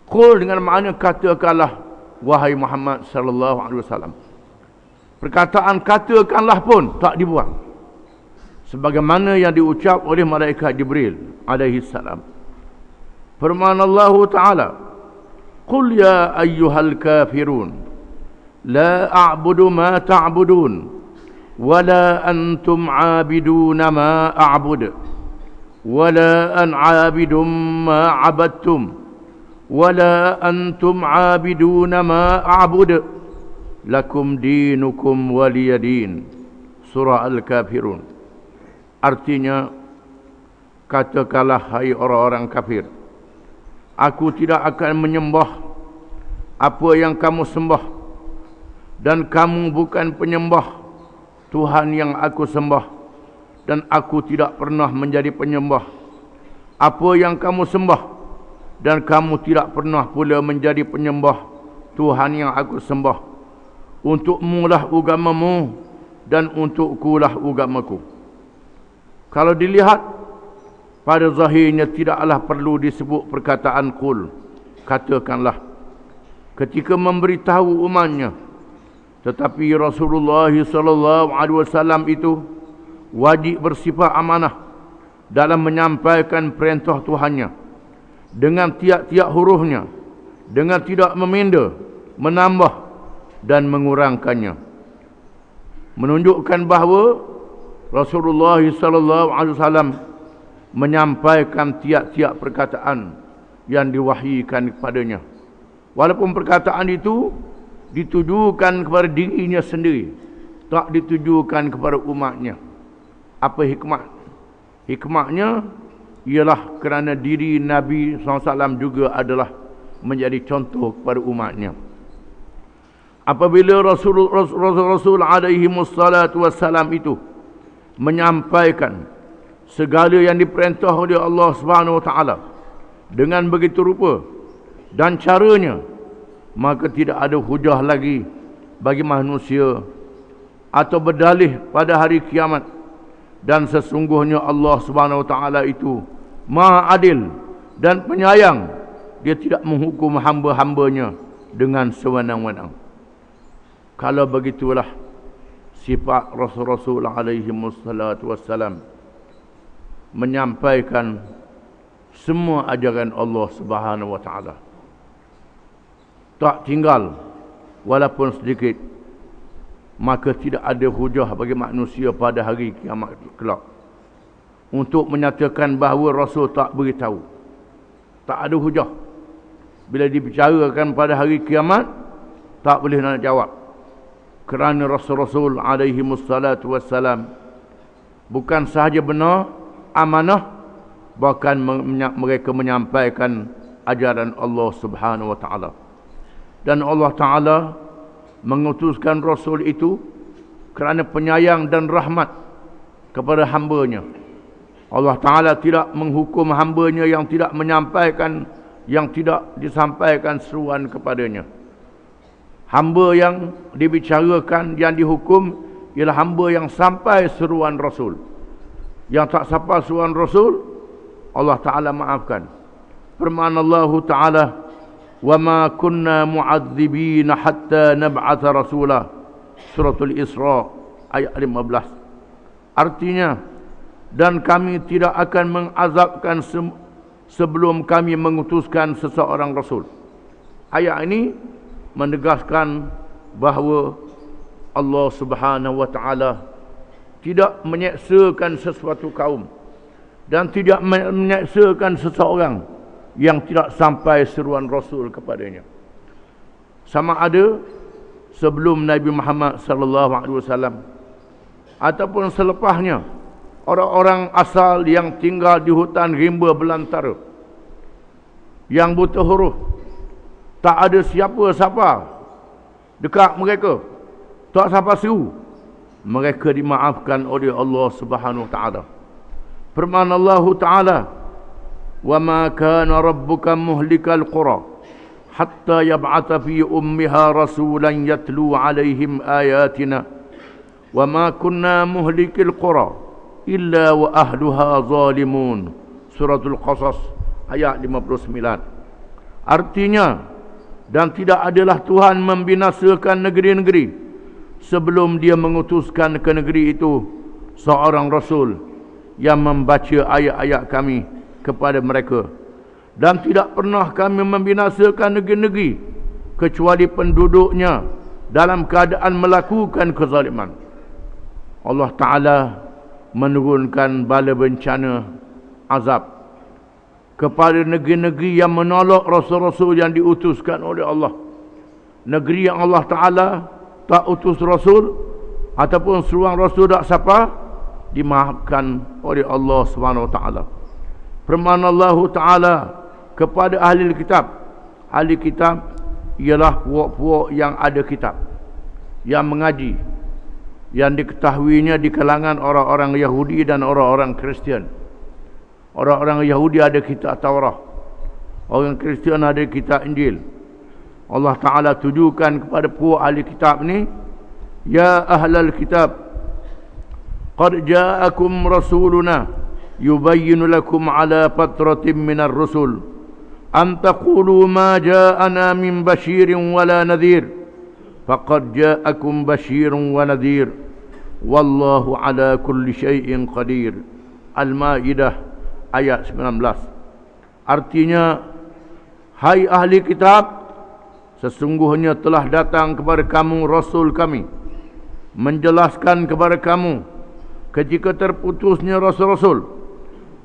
Qul dengan makna katakanlah wahai Muhammad sallallahu alaihi wasallam. Perkataan katakanlah pun tak dibuang, sebagaimana yang diucap oleh malaikat Jibril alaihi salam. Firman Allah Ta'ala, qul ya ayyuhal kafirun la a'budu ma ta'budun wala antum 'abiduna ma a'bud wala an 'abidum ma 'abadtum wala antum 'abiduna ma a'bud lakum dinukum waliyadin. Surah Al-Kafirun. Artinya, katakanlah hai orang-orang kafir, aku tidak akan menyembah apa yang kamu sembah, dan kamu bukan penyembah Tuhan yang aku sembah, dan aku tidak pernah menjadi penyembah apa yang kamu sembah, dan kamu tidak pernah pula menjadi penyembah Tuhan yang aku sembah. Untukmu lah agamamu, dan untukku lah agamaku. Kalau dilihat pada zahirnya, tidaklah perlu disebut perkataan qul, katakanlah, ketika memberitahu umatnya. Tetapi Rasulullah sallallahu alaihi wasallam itu wajib bersifat amanah dalam menyampaikan perintah Tuhannya dengan tiap-tiap hurufnya, dengan tidak meminda, menambah dan mengurangkannya. Menunjukkan bahawa Rasulullah sallallahu alaihi wasallam menyampaikan tiap-tiap perkataan yang diwahyikan kepadanya, walaupun perkataan itu ditujukan kepada dirinya sendiri, tak ditujukan kepada umatnya. Apa hikmah? Hikmahnya ialah kerana diri Nabi SAW juga adalah menjadi contoh kepada umatnya. Apabila Rasul alaihi wassalatu wassalam itu menyampaikan segala yang diperintah oleh Allah Subhanahu wa taala dengan begitu rupa dan caranya, maka tidak ada hujah lagi bagi manusia atau berdalih pada hari kiamat. Dan sesungguhnya Allah Subhanahu wa taala itu Maha Adil dan penyayang. Dia tidak menghukum hamba-hambanya dengan sewenang-wenang. Kalau begitulah sifat Rasul-Rasul alaihi wassalatu wassalam, menyampaikan semua ajaran Allah Subhanahu wa taala. Tak tinggal walaupun sedikit, maka tidak ada hujah bagi manusia pada hari kiamat kelak untuk menyatakan bahawa Rasul tak beritahu. Tak ada hujah. Bila dibicarakan pada hari kiamat, tak boleh nak jawab. Kerana Rasul-Rasul alaihi wassalatu wassalam bukan sahaja benar, amanah, bahkan mereka menyampaikan ajaran Allah Subhanahu wa taala. Dan Allah Ta'ala mengutuskan Rasul itu kerana penyayang dan rahmat kepada hambanya. Allah Ta'ala tidak menghukum hambanya yang tidak menyampaikan, yang tidak disampaikan seruan kepadanya. Hamba yang dibicarakan, yang dihukum ialah hamba yang sampai seruan Rasul. Yang tak sampai seruan Rasul, Allah Ta'ala maafkan. Firman Allah Ta'ala, وَمَا كُنَّا مُعَذِّبِينَ حَتَّى نَبْعَثَ رَسُولًا. Suratul Isra ayat 15. Artinya, dan kami tidak akan mengazabkan sebelum kami mengutuskan seseorang Rasul. Ayat ini menegaskan bahawa Allah Subhanahu wa taala tidak menyeksakan sesuatu kaum dan tidak menyeksakan seseorang yang tidak sampai seruan Rasul kepadanya. Sama ada sebelum Nabi Muhammad sallallahu alaihi wasallam ataupun selepasnya, orang-orang asal yang tinggal di hutan rimba belantara, yang buta huruf, tak ada siapa-siapa dekat mereka, tak siapa seru, mereka dimaafkan oleh Allah Subhanahu wa taala. Firman Allah Ta'ala, وَمَا كَانَ رَبُّكَ مُهْلِكَ الْقُرَى حَتَّى يَبْعَثَ فِي أُمِّهَا رَسُولًا يَتْلُو عَلَيْهِمْ آيَاتِنَا وَمَا كُنَّا مُهْلِكِ الْقُرَى إِلَّا وَأَهْلُهَا ظَالِمُونَ. Suratul Qasas ayat 59. Artinya, dan tidak adalah Tuhan membinasakan negeri-negeri sebelum dia mengutuskan ke negeri itu seorang Rasul yang membaca ayat-ayat kami kepada mereka. Dan tidak pernah kami membinasakan negeri-negeri kecuali penduduknya dalam keadaan melakukan kezaliman. Allah Ta'ala menurunkan bala bencana azab kepada negeri-negeri yang menolak Rasul-Rasul yang diutuskan oleh Allah. Negeri yang Allah Ta'ala tak utus Rasul ataupun seruan Rasul tak siapa, dimaafkan oleh Allah Subhanahu wa taala. Firman Allah Ta'ala kepada ahli kitab. Ahli kitab ialah puak-puak yang ada kitab, yang mengaji, yang diketahuinya di kalangan orang-orang Yahudi dan orang-orang Kristian. Orang-orang Yahudi ada kitab Taurat, orang Kristian ada kitab Injil. Allah Ta'ala tujukan kepada puak ahli kitab ni, Ya ahlal kitab, qad ja'akum rasuluna yubayyinu lakum ala fatratin minar rusul an taqulu ma ja'ana min basyirin wala nadhir faqad ja'akum basyirun wa nadhir wallahu ala kulli syai'in qadir. Al-Maidah ayat 19. Artinya, hai ahli kitab, sesungguhnya telah datang kepada kamu Rasul kami menjelaskan kepada kamu ketika terputusnya Rasul-Rasul,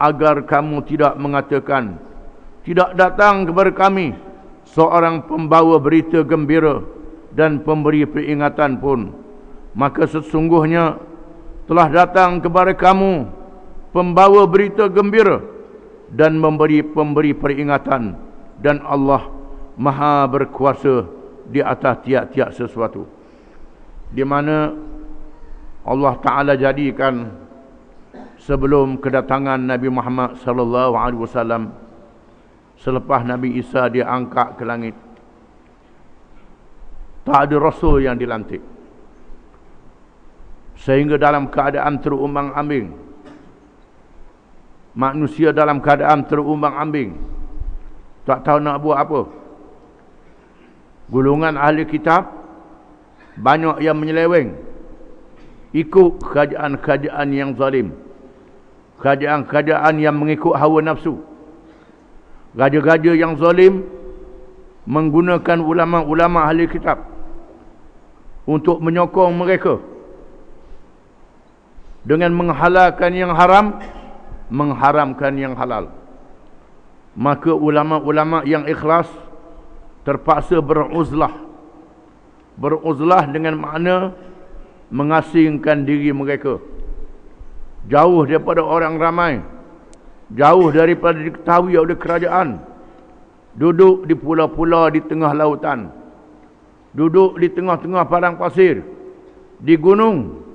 agar kamu tidak mengatakan, tidak datang kepada kami seorang pembawa berita gembira dan pemberi peringatan pun. Maka sesungguhnya telah datang kepada kamu pembawa berita gembira dan pemberi peringatan, dan Allah Maha berkuasa di atas tiap-tiap sesuatu. Di mana Allah Ta'ala jadikan sebelum kedatangan Nabi Muhammad sallallahu alaihi wasallam, selepas Nabi Isa diangkat ke langit, tak ada rasul yang dilantik. Sehingga dalam keadaan terumbang-ambing, manusia dalam keadaan terumbang-ambing, tak tahu nak buat apa. Golongan ahli kitab banyak yang menyeleweng, ikut kerajaan-kerajaan yang zalim, kerajaan-kerajaan yang mengikut hawa nafsu. Raja-raja yang zalim menggunakan ulama-ulama ahli kitab untuk menyokong mereka dengan menghalalkan yang haram, mengharamkan yang halal. Maka ulama-ulama yang ikhlas terpaksa beruzlah. Beruzlah dengan makna mengasingkan diri mereka, jauh daripada orang ramai, jauh daripada diketahui oleh kerajaan, duduk di pulau-pulau di tengah lautan, duduk di tengah-tengah padang pasir, di gunung,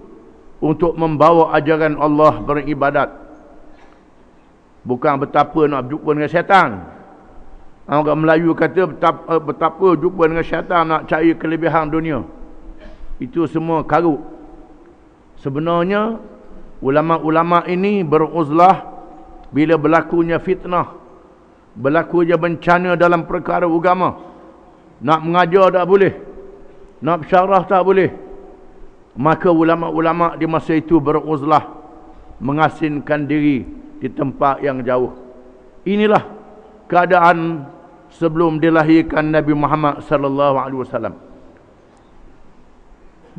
untuk membawa ajaran Allah beribadat. Bukan betapa nak jumpa dengan syaitan. Orang Melayu kata betapa jumpa dengan syaitan nak cari kelebihan dunia. Itu semua karut. Sebenarnya ulama-ulama ini beruzlah bila berlakunya fitnah, berlakunya bencana dalam perkara agama. Nak mengajar tak boleh, nak bersyarah tak boleh. Maka ulama-ulama di masa itu beruzlah, mengasingkan diri di tempat yang jauh. Inilah keadaan sebelum dilahirkan Nabi Muhammad sallallahu alaihi wasallam,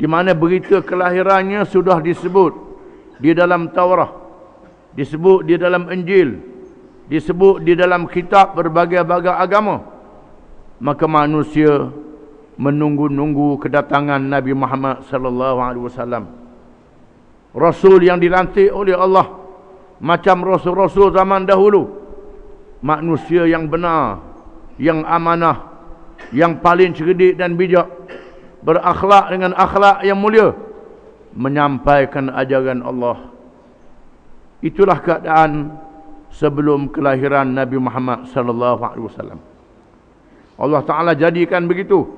di mana berita kelahirannya sudah disebut di dalam Taurat, disebut di dalam Injil, disebut di dalam kitab berbagai-bagai agama. Maka manusia menunggu-nunggu kedatangan Nabi Muhammad sallallahu alaihi wasallam, rasul yang dilantik oleh Allah macam rasul-rasul zaman dahulu, manusia yang benar, yang amanah, yang paling cerdik dan bijak, berakhlak dengan akhlak yang mulia, menyampaikan ajaran Allah. Itulah keadaan sebelum kelahiran Nabi Muhammad sallallahu alaihi wasallam. Allah Taala jadikan begitu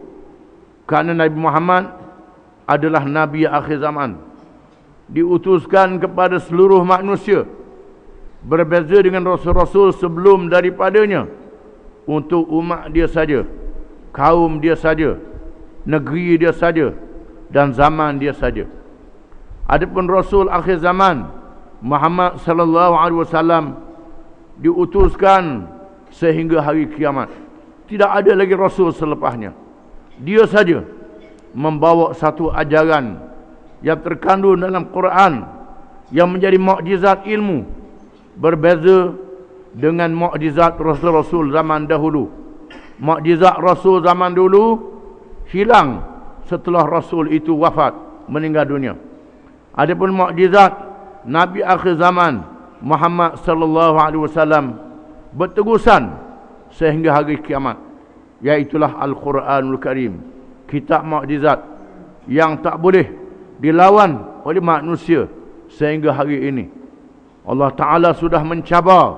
kerana Nabi Muhammad adalah Nabi akhir zaman, diutuskan kepada seluruh manusia, berbeza dengan rasul-rasul sebelum daripadanya, untuk umat dia saja, kaum dia saja, negeri dia saja, dan zaman dia saja. Adapun Rasul akhir zaman Muhammad sallallahu alaihi wasallam diutuskan sehingga hari kiamat. Tidak ada lagi rasul selepasnya. Dia saja membawa satu ajaran yang terkandung dalam Quran yang menjadi mukjizat ilmu, berbeza dengan mukjizat rasul-rasul zaman dahulu. Mukjizat rasul zaman dulu hilang setelah rasul itu wafat, meninggal dunia. Adapun mukjizat Nabi akhir zaman Muhammad sallallahu alaihi wasallam berterusan sehingga hari kiamat, iaitulah Al-Quranul Karim, kitab mukjizat yang tak boleh dilawan oleh manusia sehingga hari ini. Allah Ta'ala sudah mencabar,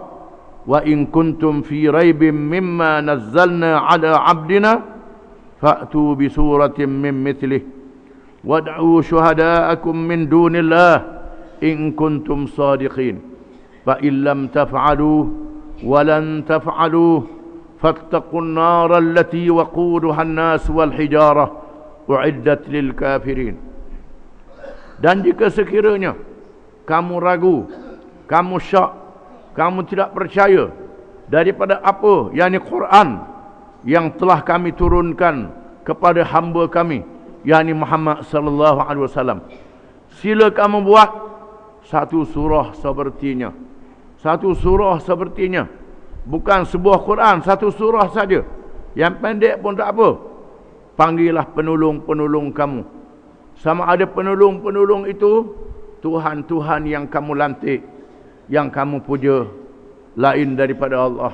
wa in kuntum fi raibim mimma nazzalna ala abdina fa'tu bi suratin min mithlih wad'u syuhada'akum min dunillah in kuntum sadiqin fa in lam taf'alu wa lan taf'alu fattaqun nar allati waquduha an-nas wal hijarah uiddat lil kafirin. Dan jika sekiranya kamu ragu, kamu syak, kamu tidak percaya daripada apa, yakni Quran yang telah kami turunkan kepada hamba kami, yakni Muhammad sallallahu alaihi wasallam, sila kamu buat satu surah sepertinya. Satu surah sepertinya, bukan sebuah Quran, satu surah saja, yang pendek pun tak apa. Panggillah penolong-penolong kamu. Sama ada penolong-penolong itu Tuhan-Tuhan yang kamu lantik, yang kamu puja lain daripada Allah,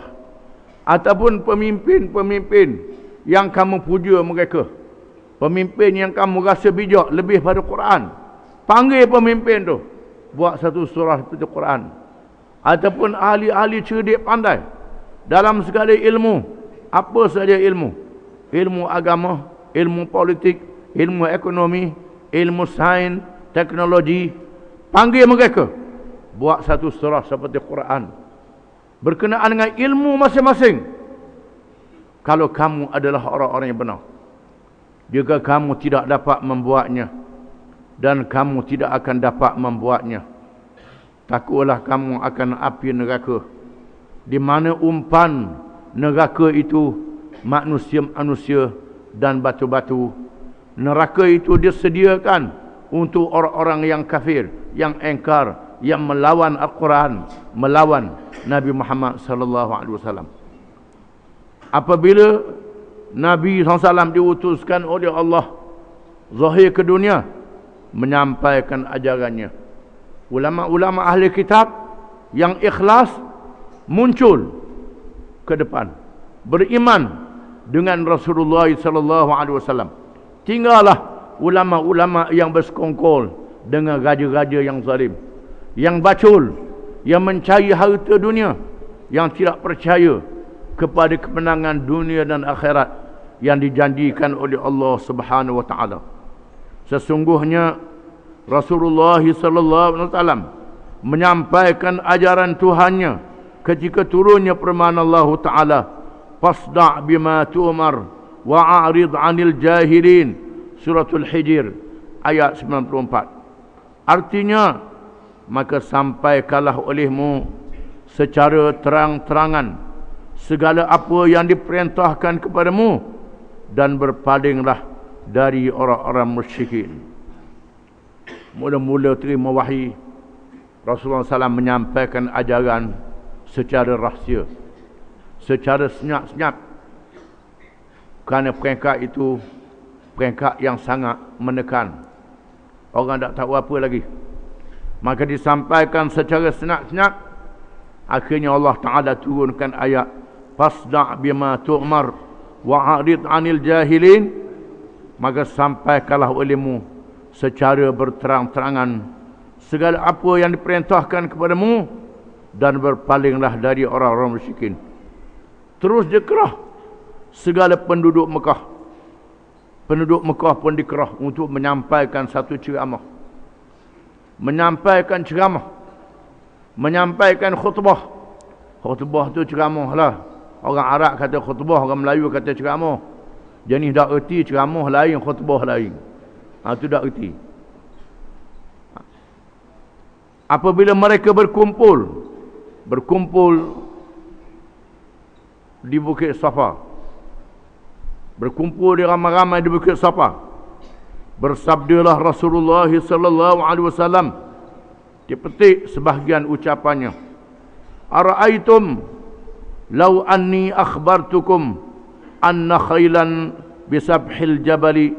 ataupun pemimpin-pemimpin yang kamu puja mereka, pemimpin yang kamu rasa bijak lebih pada Quran. Panggil pemimpin tu, buat satu surah seperti Quran. Ataupun ahli-ahli cerdik pandai dalam segala ilmu, apa saja ilmu, ilmu agama, ilmu politik, ilmu ekonomi, ilmu sains, teknologi, panggil mereka buat satu surah seperti Quran berkenaan dengan ilmu masing-masing. Kalau kamu adalah orang-orang yang benar, jika kamu tidak dapat membuatnya dan kamu tidak akan dapat membuatnya, takutlah kamu akan api neraka, di mana umpan neraka itu manusia-manusia dan batu-batu. Neraka itu disediakan untuk orang-orang yang kafir, yang engkar, yang melawan Al-Quran, melawan Nabi Muhammad sallallahu alaihi wasallam. Apabila Nabi SAW diutuskan oleh Allah zahir ke dunia menyampaikan ajarannya, ulama-ulama ahli kitab yang ikhlas muncul ke depan, beriman dengan Rasulullah sallallahu alaihi wasallam. Tinggallah ulama-ulama yang bersekongkol dengan raja-raja yang zalim, yang bacul, yang mencari harta dunia, yang tidak percaya kepada kemenangan dunia dan akhirat yang dijanjikan oleh Allah Subhanahu wa taala. Sesungguhnya Rasulullah sallallahu alaihi wasallam menyampaikan ajaran Tuhannya ketika turunnya firman Allah taala, "Fasda' bima tu'mar wa a'rid 'anil jahilin." Suratul Hijr ayat 94. Artinya, maka sampaikanlah olehmu secara terang-terangan segala apa yang diperintahkan kepadamu dan berpalinglah dari orang-orang musyrikin. Mula-mula terima wahyi, Rasulullah SAW menyampaikan ajaran secara rahsia, secara senyap-senyap, kerana peringkat itu peringkat yang sangat menekan. Orang tak tahu apa lagi, maka disampaikan secara senyap-senyap. Akhirnya Allah Ta'ala turunkan ayat, "Fasda' bima tu'mar wa a'rid 'anil jahilin." Maka sampaikanlah olehmu secara berterang-terangan segala apa yang diperintahkan kepadamu dan berpalinglah dari orang-orang musyrikin. Terus dikerah segala penduduk Mekah. Penduduk Mekah pun dikerah untuk menyampaikan satu ceramah, menyampaikan ceramah, menyampaikan khutbah. Khutbah tu ceramah lah. Orang Arab kata khutbah, orang Melayu kata ceramah. Jenis dak erti ceramah lain, khutbah lain. Tu dak erti. Apabila mereka berkumpul di Bukit Safa, berkumpul di ramai-ramai di Bukit Safa, bersabdalah Rasulullah sallallahu alaihi wasallam, dipetik sebahagian ucapannya, "Ara'aitum law anni akhbartukum anna khailan bisabhil jabali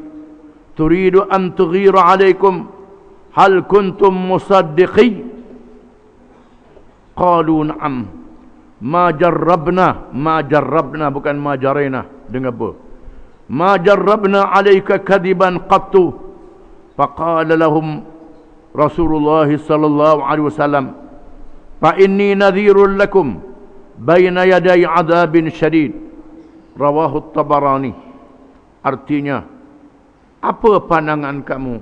turidu an tughira alaikum hal kuntum musaddiqi?" Qalu na'am. Ma jarrabna bukan ma jarayna. Dengar apa? Ma jarrabna alayka kadiban qattu. Faqala lahum Rasulullah sallallahu alaihi wasallam, "Fa inni nadhirun lakum baina yaday adabin syadid." Rawahu Tabarani. Artinya, apa pandangan kamu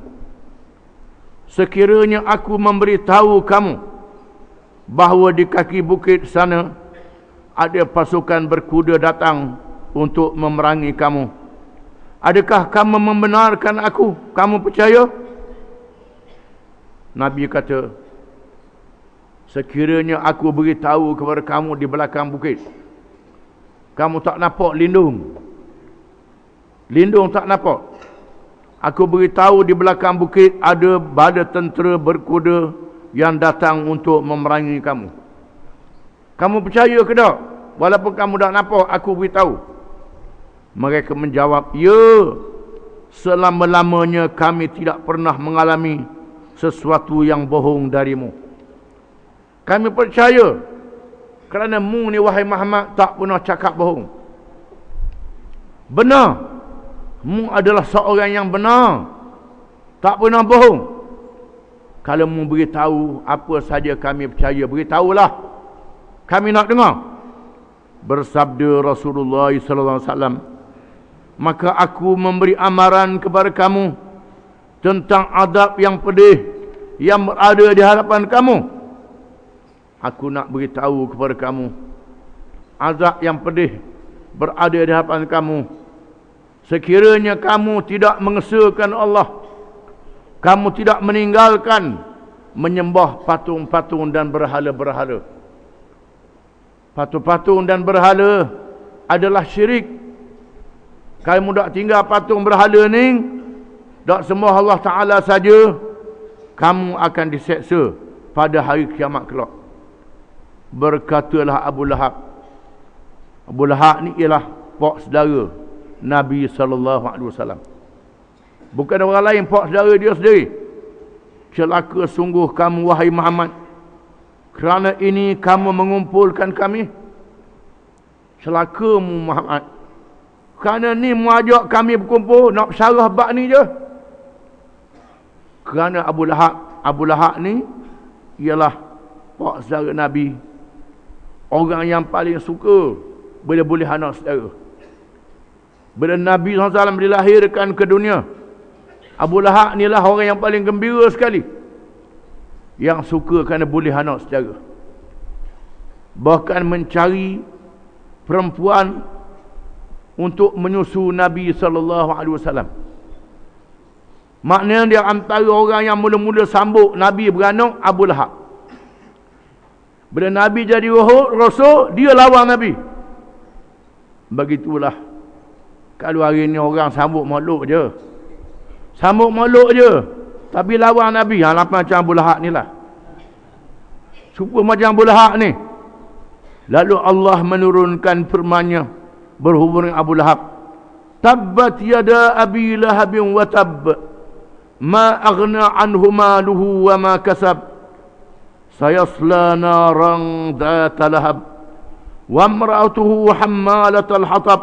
sekiranya aku memberitahu kamu bahawa di kaki bukit sana ada pasukan berkuda datang untuk memerangi kamu? Adakah kamu membenarkan aku? Kamu percaya? Nabi kata, sekiranya aku beritahu kepada kamu di belakang bukit, kamu tak nampak lindung tak nampak. Aku beritahu di belakang bukit ada bala tentera berkuda yang datang untuk memerangi kamu. Kamu percaya ke tak? Walaupun kamu tak nampak, aku beritahu. Mereka menjawab, "Ya, selama-lamanya kami tidak pernah mengalami sesuatu yang bohong darimu. Kami percaya kerana mu ni wahai Muhammad tak pernah cakap bohong. Benar. Mu adalah seorang yang benar, tak pernah bohong." Kalau mu beritahu apa saja kami percaya, beritahulah. Kami nak dengar. Bersabda Rasulullah sallallahu alaihi wasallam, maka aku memberi amaran kepada kamu tentang adab yang pedih yang berada di hadapan kamu. Aku nak beritahu kepada kamu, azab yang pedih berada di hadapan kamu. Sekiranya kamu tidak mengesahkan Allah, kamu tidak meninggalkan menyembah patung-patung dan berhala-berhala. Patung-patung dan berhala adalah syirik. Kamu tak tinggal patung berhala ni, tak sembah Allah Ta'ala saja, kamu akan diseksa pada hari kiamat kelak. Berkatalah Abu Lahab. Abu Lahab ni ialah pak saudara Nabi SAW. Bukan orang lain, pak saudara dia sendiri. Celaka sungguh kamu wahai Muhammad, kerana ini kamu mengumpulkan kami. Celakamu Muhammad, kerana ni mu ajak kami berkumpul nak syarah bab ni je. Kerana Abu Lahab ni ialah pak saudara Nabi, orang yang paling suka bila boleh anak saudara. Bila Nabi SAW dilahirkan ke dunia, Abu Lahab ni lah orang yang paling gembira sekali, yang suka kerana boleh anak saudara. Bahkan mencari perempuan untuk menyusu Nabi SAW. Maknanya dia antara orang yang mula-mula sambut Nabi beranak, Abu Lahab. Bila Nabi jadi Rasul, dia lawan Nabi. Begitulah. Kalau hari ni orang sambut makhluk je. Sambut makhluk je, tapi lawan Nabi. Macam Abu Lahab ni lah. Supaya macam Abu Lahab ni. Lalu Allah menurunkan firman-Nya berhubung dengan Abu Lahab. Tabbat yada abi lahabin wa tabb, ma aghna anhu maluhu wa ma kasab, sayasla naran dhata lahab, wa imra'atuhu hammalatal hatab,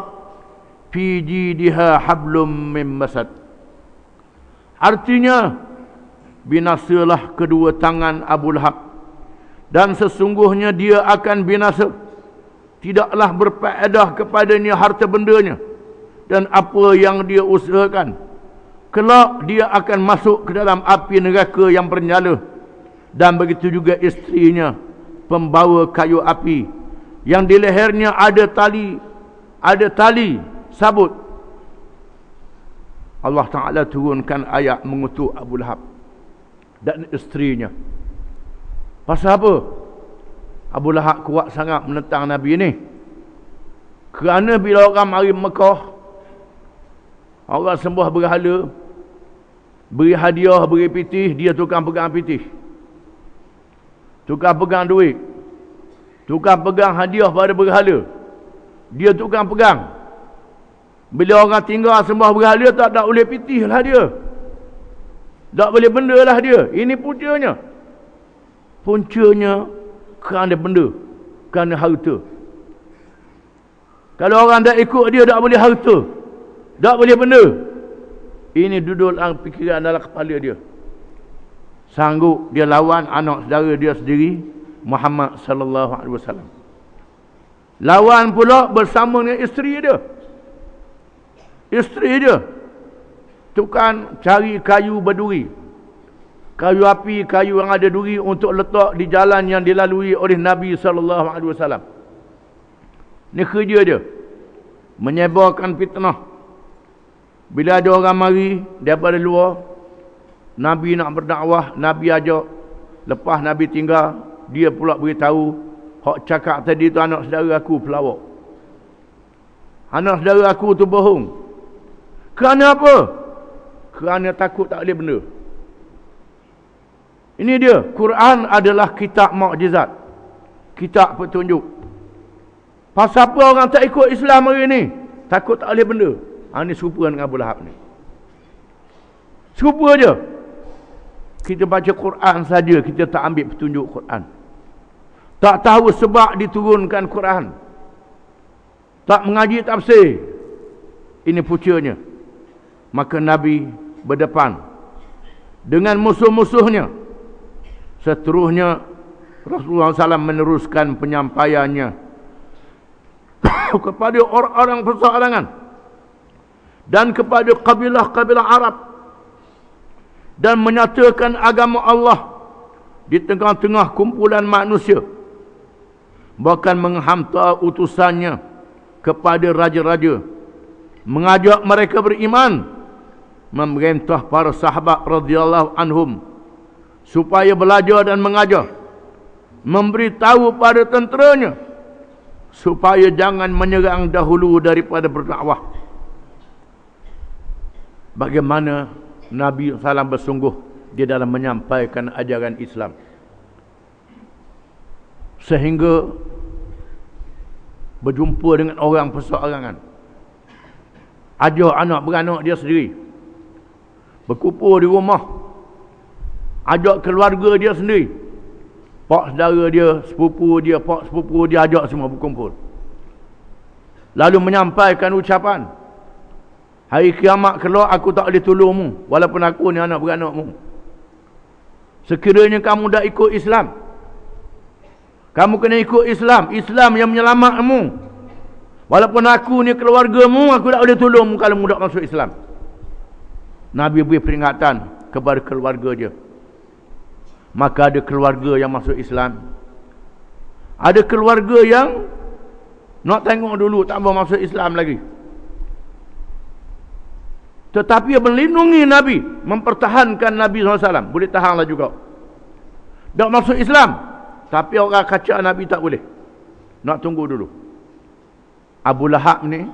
fi jidha hablum min masad. Artinya, binasalah kedua tangan Abu Lahab, dan sesungguhnya dia akan binasa. Tidaklah berfaedah kepadanya harta bendanya dan apa yang dia usahakan. Kelak dia akan masuk ke dalam api neraka yang bernyala. Dan begitu juga isterinya, pembawa kayu api, yang di lehernya ada tali sabut. Allah Ta'ala turunkan ayat mengutuk Abu Lahab dan isterinya. Pasal apa? Abu Lahab kuat sangat menentang Nabi ni. Kerana bila orang mari Mekah, orang sembah berhala, beri hadiah, beri pitih, dia tukang pegang pitih, tukang pegang duit, tukang pegang hadiah pada berhala, dia tukang pegang. Bila orang tinggal sembah berhala, tak boleh pitih lah dia, tak boleh benda lah dia. Ini puncanya kerana benda, kerana harta. Kalau orang tak ikut dia, tak boleh harta, tak boleh benda. Ini duduk dalam fikiran, dalam kepala dia. Sanggup dia lawan anak saudara dia sendiri, Muhammad sallallahu alaihi wasallam. Lawan pula bersama dengan isteri dia. Isteri dia tukang cari kayu berduri, kayu api, kayu yang ada duri untuk letak di jalan yang dilalui oleh Nabi SAW. Ini kerja dia, menyebarkan fitnah. Bila ada orang mari daripada luar, Nabi nak berdakwah, Nabi ajak, lepas Nabi tinggal, dia pula beritahu, hak cakap tadi tu anak saudara aku pelawak, anak saudara aku tu bohong. Kerana apa? Kerana takut tak boleh benda. Ini dia, Quran adalah kitab mukjizat, kitab petunjuk. Pasal apa orang tak ikut Islam hari ni? Takut tak boleh benda. Ini serupa dengan Abu Lahab ni. Serupa je. Kita baca Quran saja, kita tak ambil petunjuk Quran. Tak tahu sebab diturunkan Quran. Tak mengaji tafsir. Ini puncanya. Maka Nabi berdepan dengan musuh-musuhnya, Seterusnya Rasulullah SAW meneruskan penyampaiannya kepada orang-orang perseorangan dan kepada kabilah-kabilah Arab, dan menyatakan agama Allah di tengah-tengah kumpulan manusia, bahkan menghantar utusannya kepada raja-raja, mengajak mereka beriman, memerintah para sahabat radhiyallahu anhum supaya belajar dan mengajar, memberitahu pada tenteranya supaya jangan menyerang dahulu daripada berdakwah. Bagaimana Nabi SAW bersungguh di dalam menyampaikan ajaran Islam, sehingga berjumpa dengan orang perseorangan, ajak anak beranak dia sendiri, berkumpul di rumah, ajak keluarga dia sendiri, pak saudara dia, sepupu dia, pak sepupu dia, ajak semua berkumpul, lalu menyampaikan ucapan, hari kiamat kelak aku tak boleh tolongmu walaupun aku ni anak beranakmu. Sekiranya kamu dah ikut Islam, kamu kena ikut Islam, Islam yang menyelamatmu. Walaupun aku ni keluargamu, aku tak boleh tolongmu kalau mu tak masuk Islam. Nabi beri peringatan kepada keluarga dia. Maka ada keluarga yang masuk Islam, ada keluarga yang nak tengok dulu, tak mau masuk Islam lagi. Tetapi melindungi Nabi, mempertahankan Nabi SAW. Boleh tahanlah juga. Tak masuk Islam, tapi orang kacau Nabi tak boleh. Nak tunggu dulu. Abu Lahab ni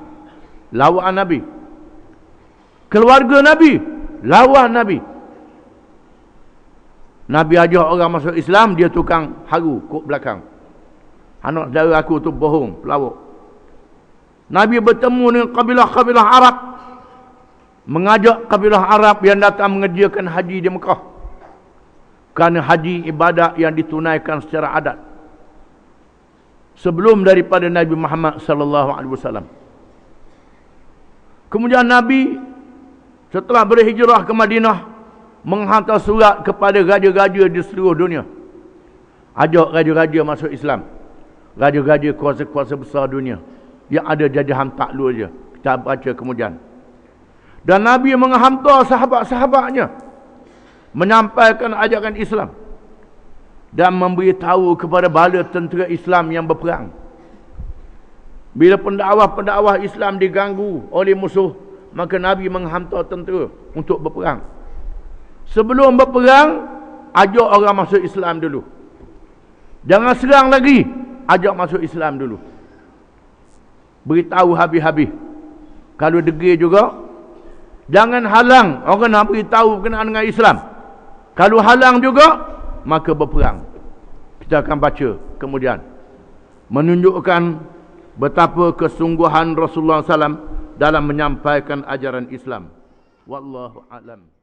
lawan Nabi, keluarga Nabi lawan Nabi. Nabi ajak orang masuk Islam, dia tukang haru kok belakang. Anak saudara aku tu bohong, pelawak. Nabi bertemu dengan kabilah-kabilah Arab, mengajak kabilah Arab yang datang mengerjakan haji di Mekah, kerana haji ibadat yang ditunaikan secara adat sebelum daripada Nabi Muhammad sallallahu alaihi wasallam. Kemudian Nabi setelah berhijrah ke Madinah, menghantar surat kepada raja-raja di seluruh dunia, ajak raja-raja masuk Islam, raja-raja kuasa-kuasa besar dunia yang ada jajahan takluk je. Kita baca kemudian. Dan Nabi menghantar sahabat-sahabatnya menyampaikan ajaran Islam dan memberitahu kepada bala tentera Islam yang berperang. Bila pendakwah-pendakwah Islam diganggu oleh musuh, maka Nabi menghantar tentera untuk berperang. Sebelum berperang, ajak orang masuk Islam dulu. Jangan serang lagi, ajak masuk Islam dulu. Beritahu habis-habis. Kalau degil juga, jangan halang orang nak beritahu berkenaan dengan Islam. Kalau halang juga, maka berperang. Kita akan baca kemudian, menunjukkan betapa kesungguhan Rasulullah SAW dalam menyampaikan ajaran Islam. Wallahu a'lam.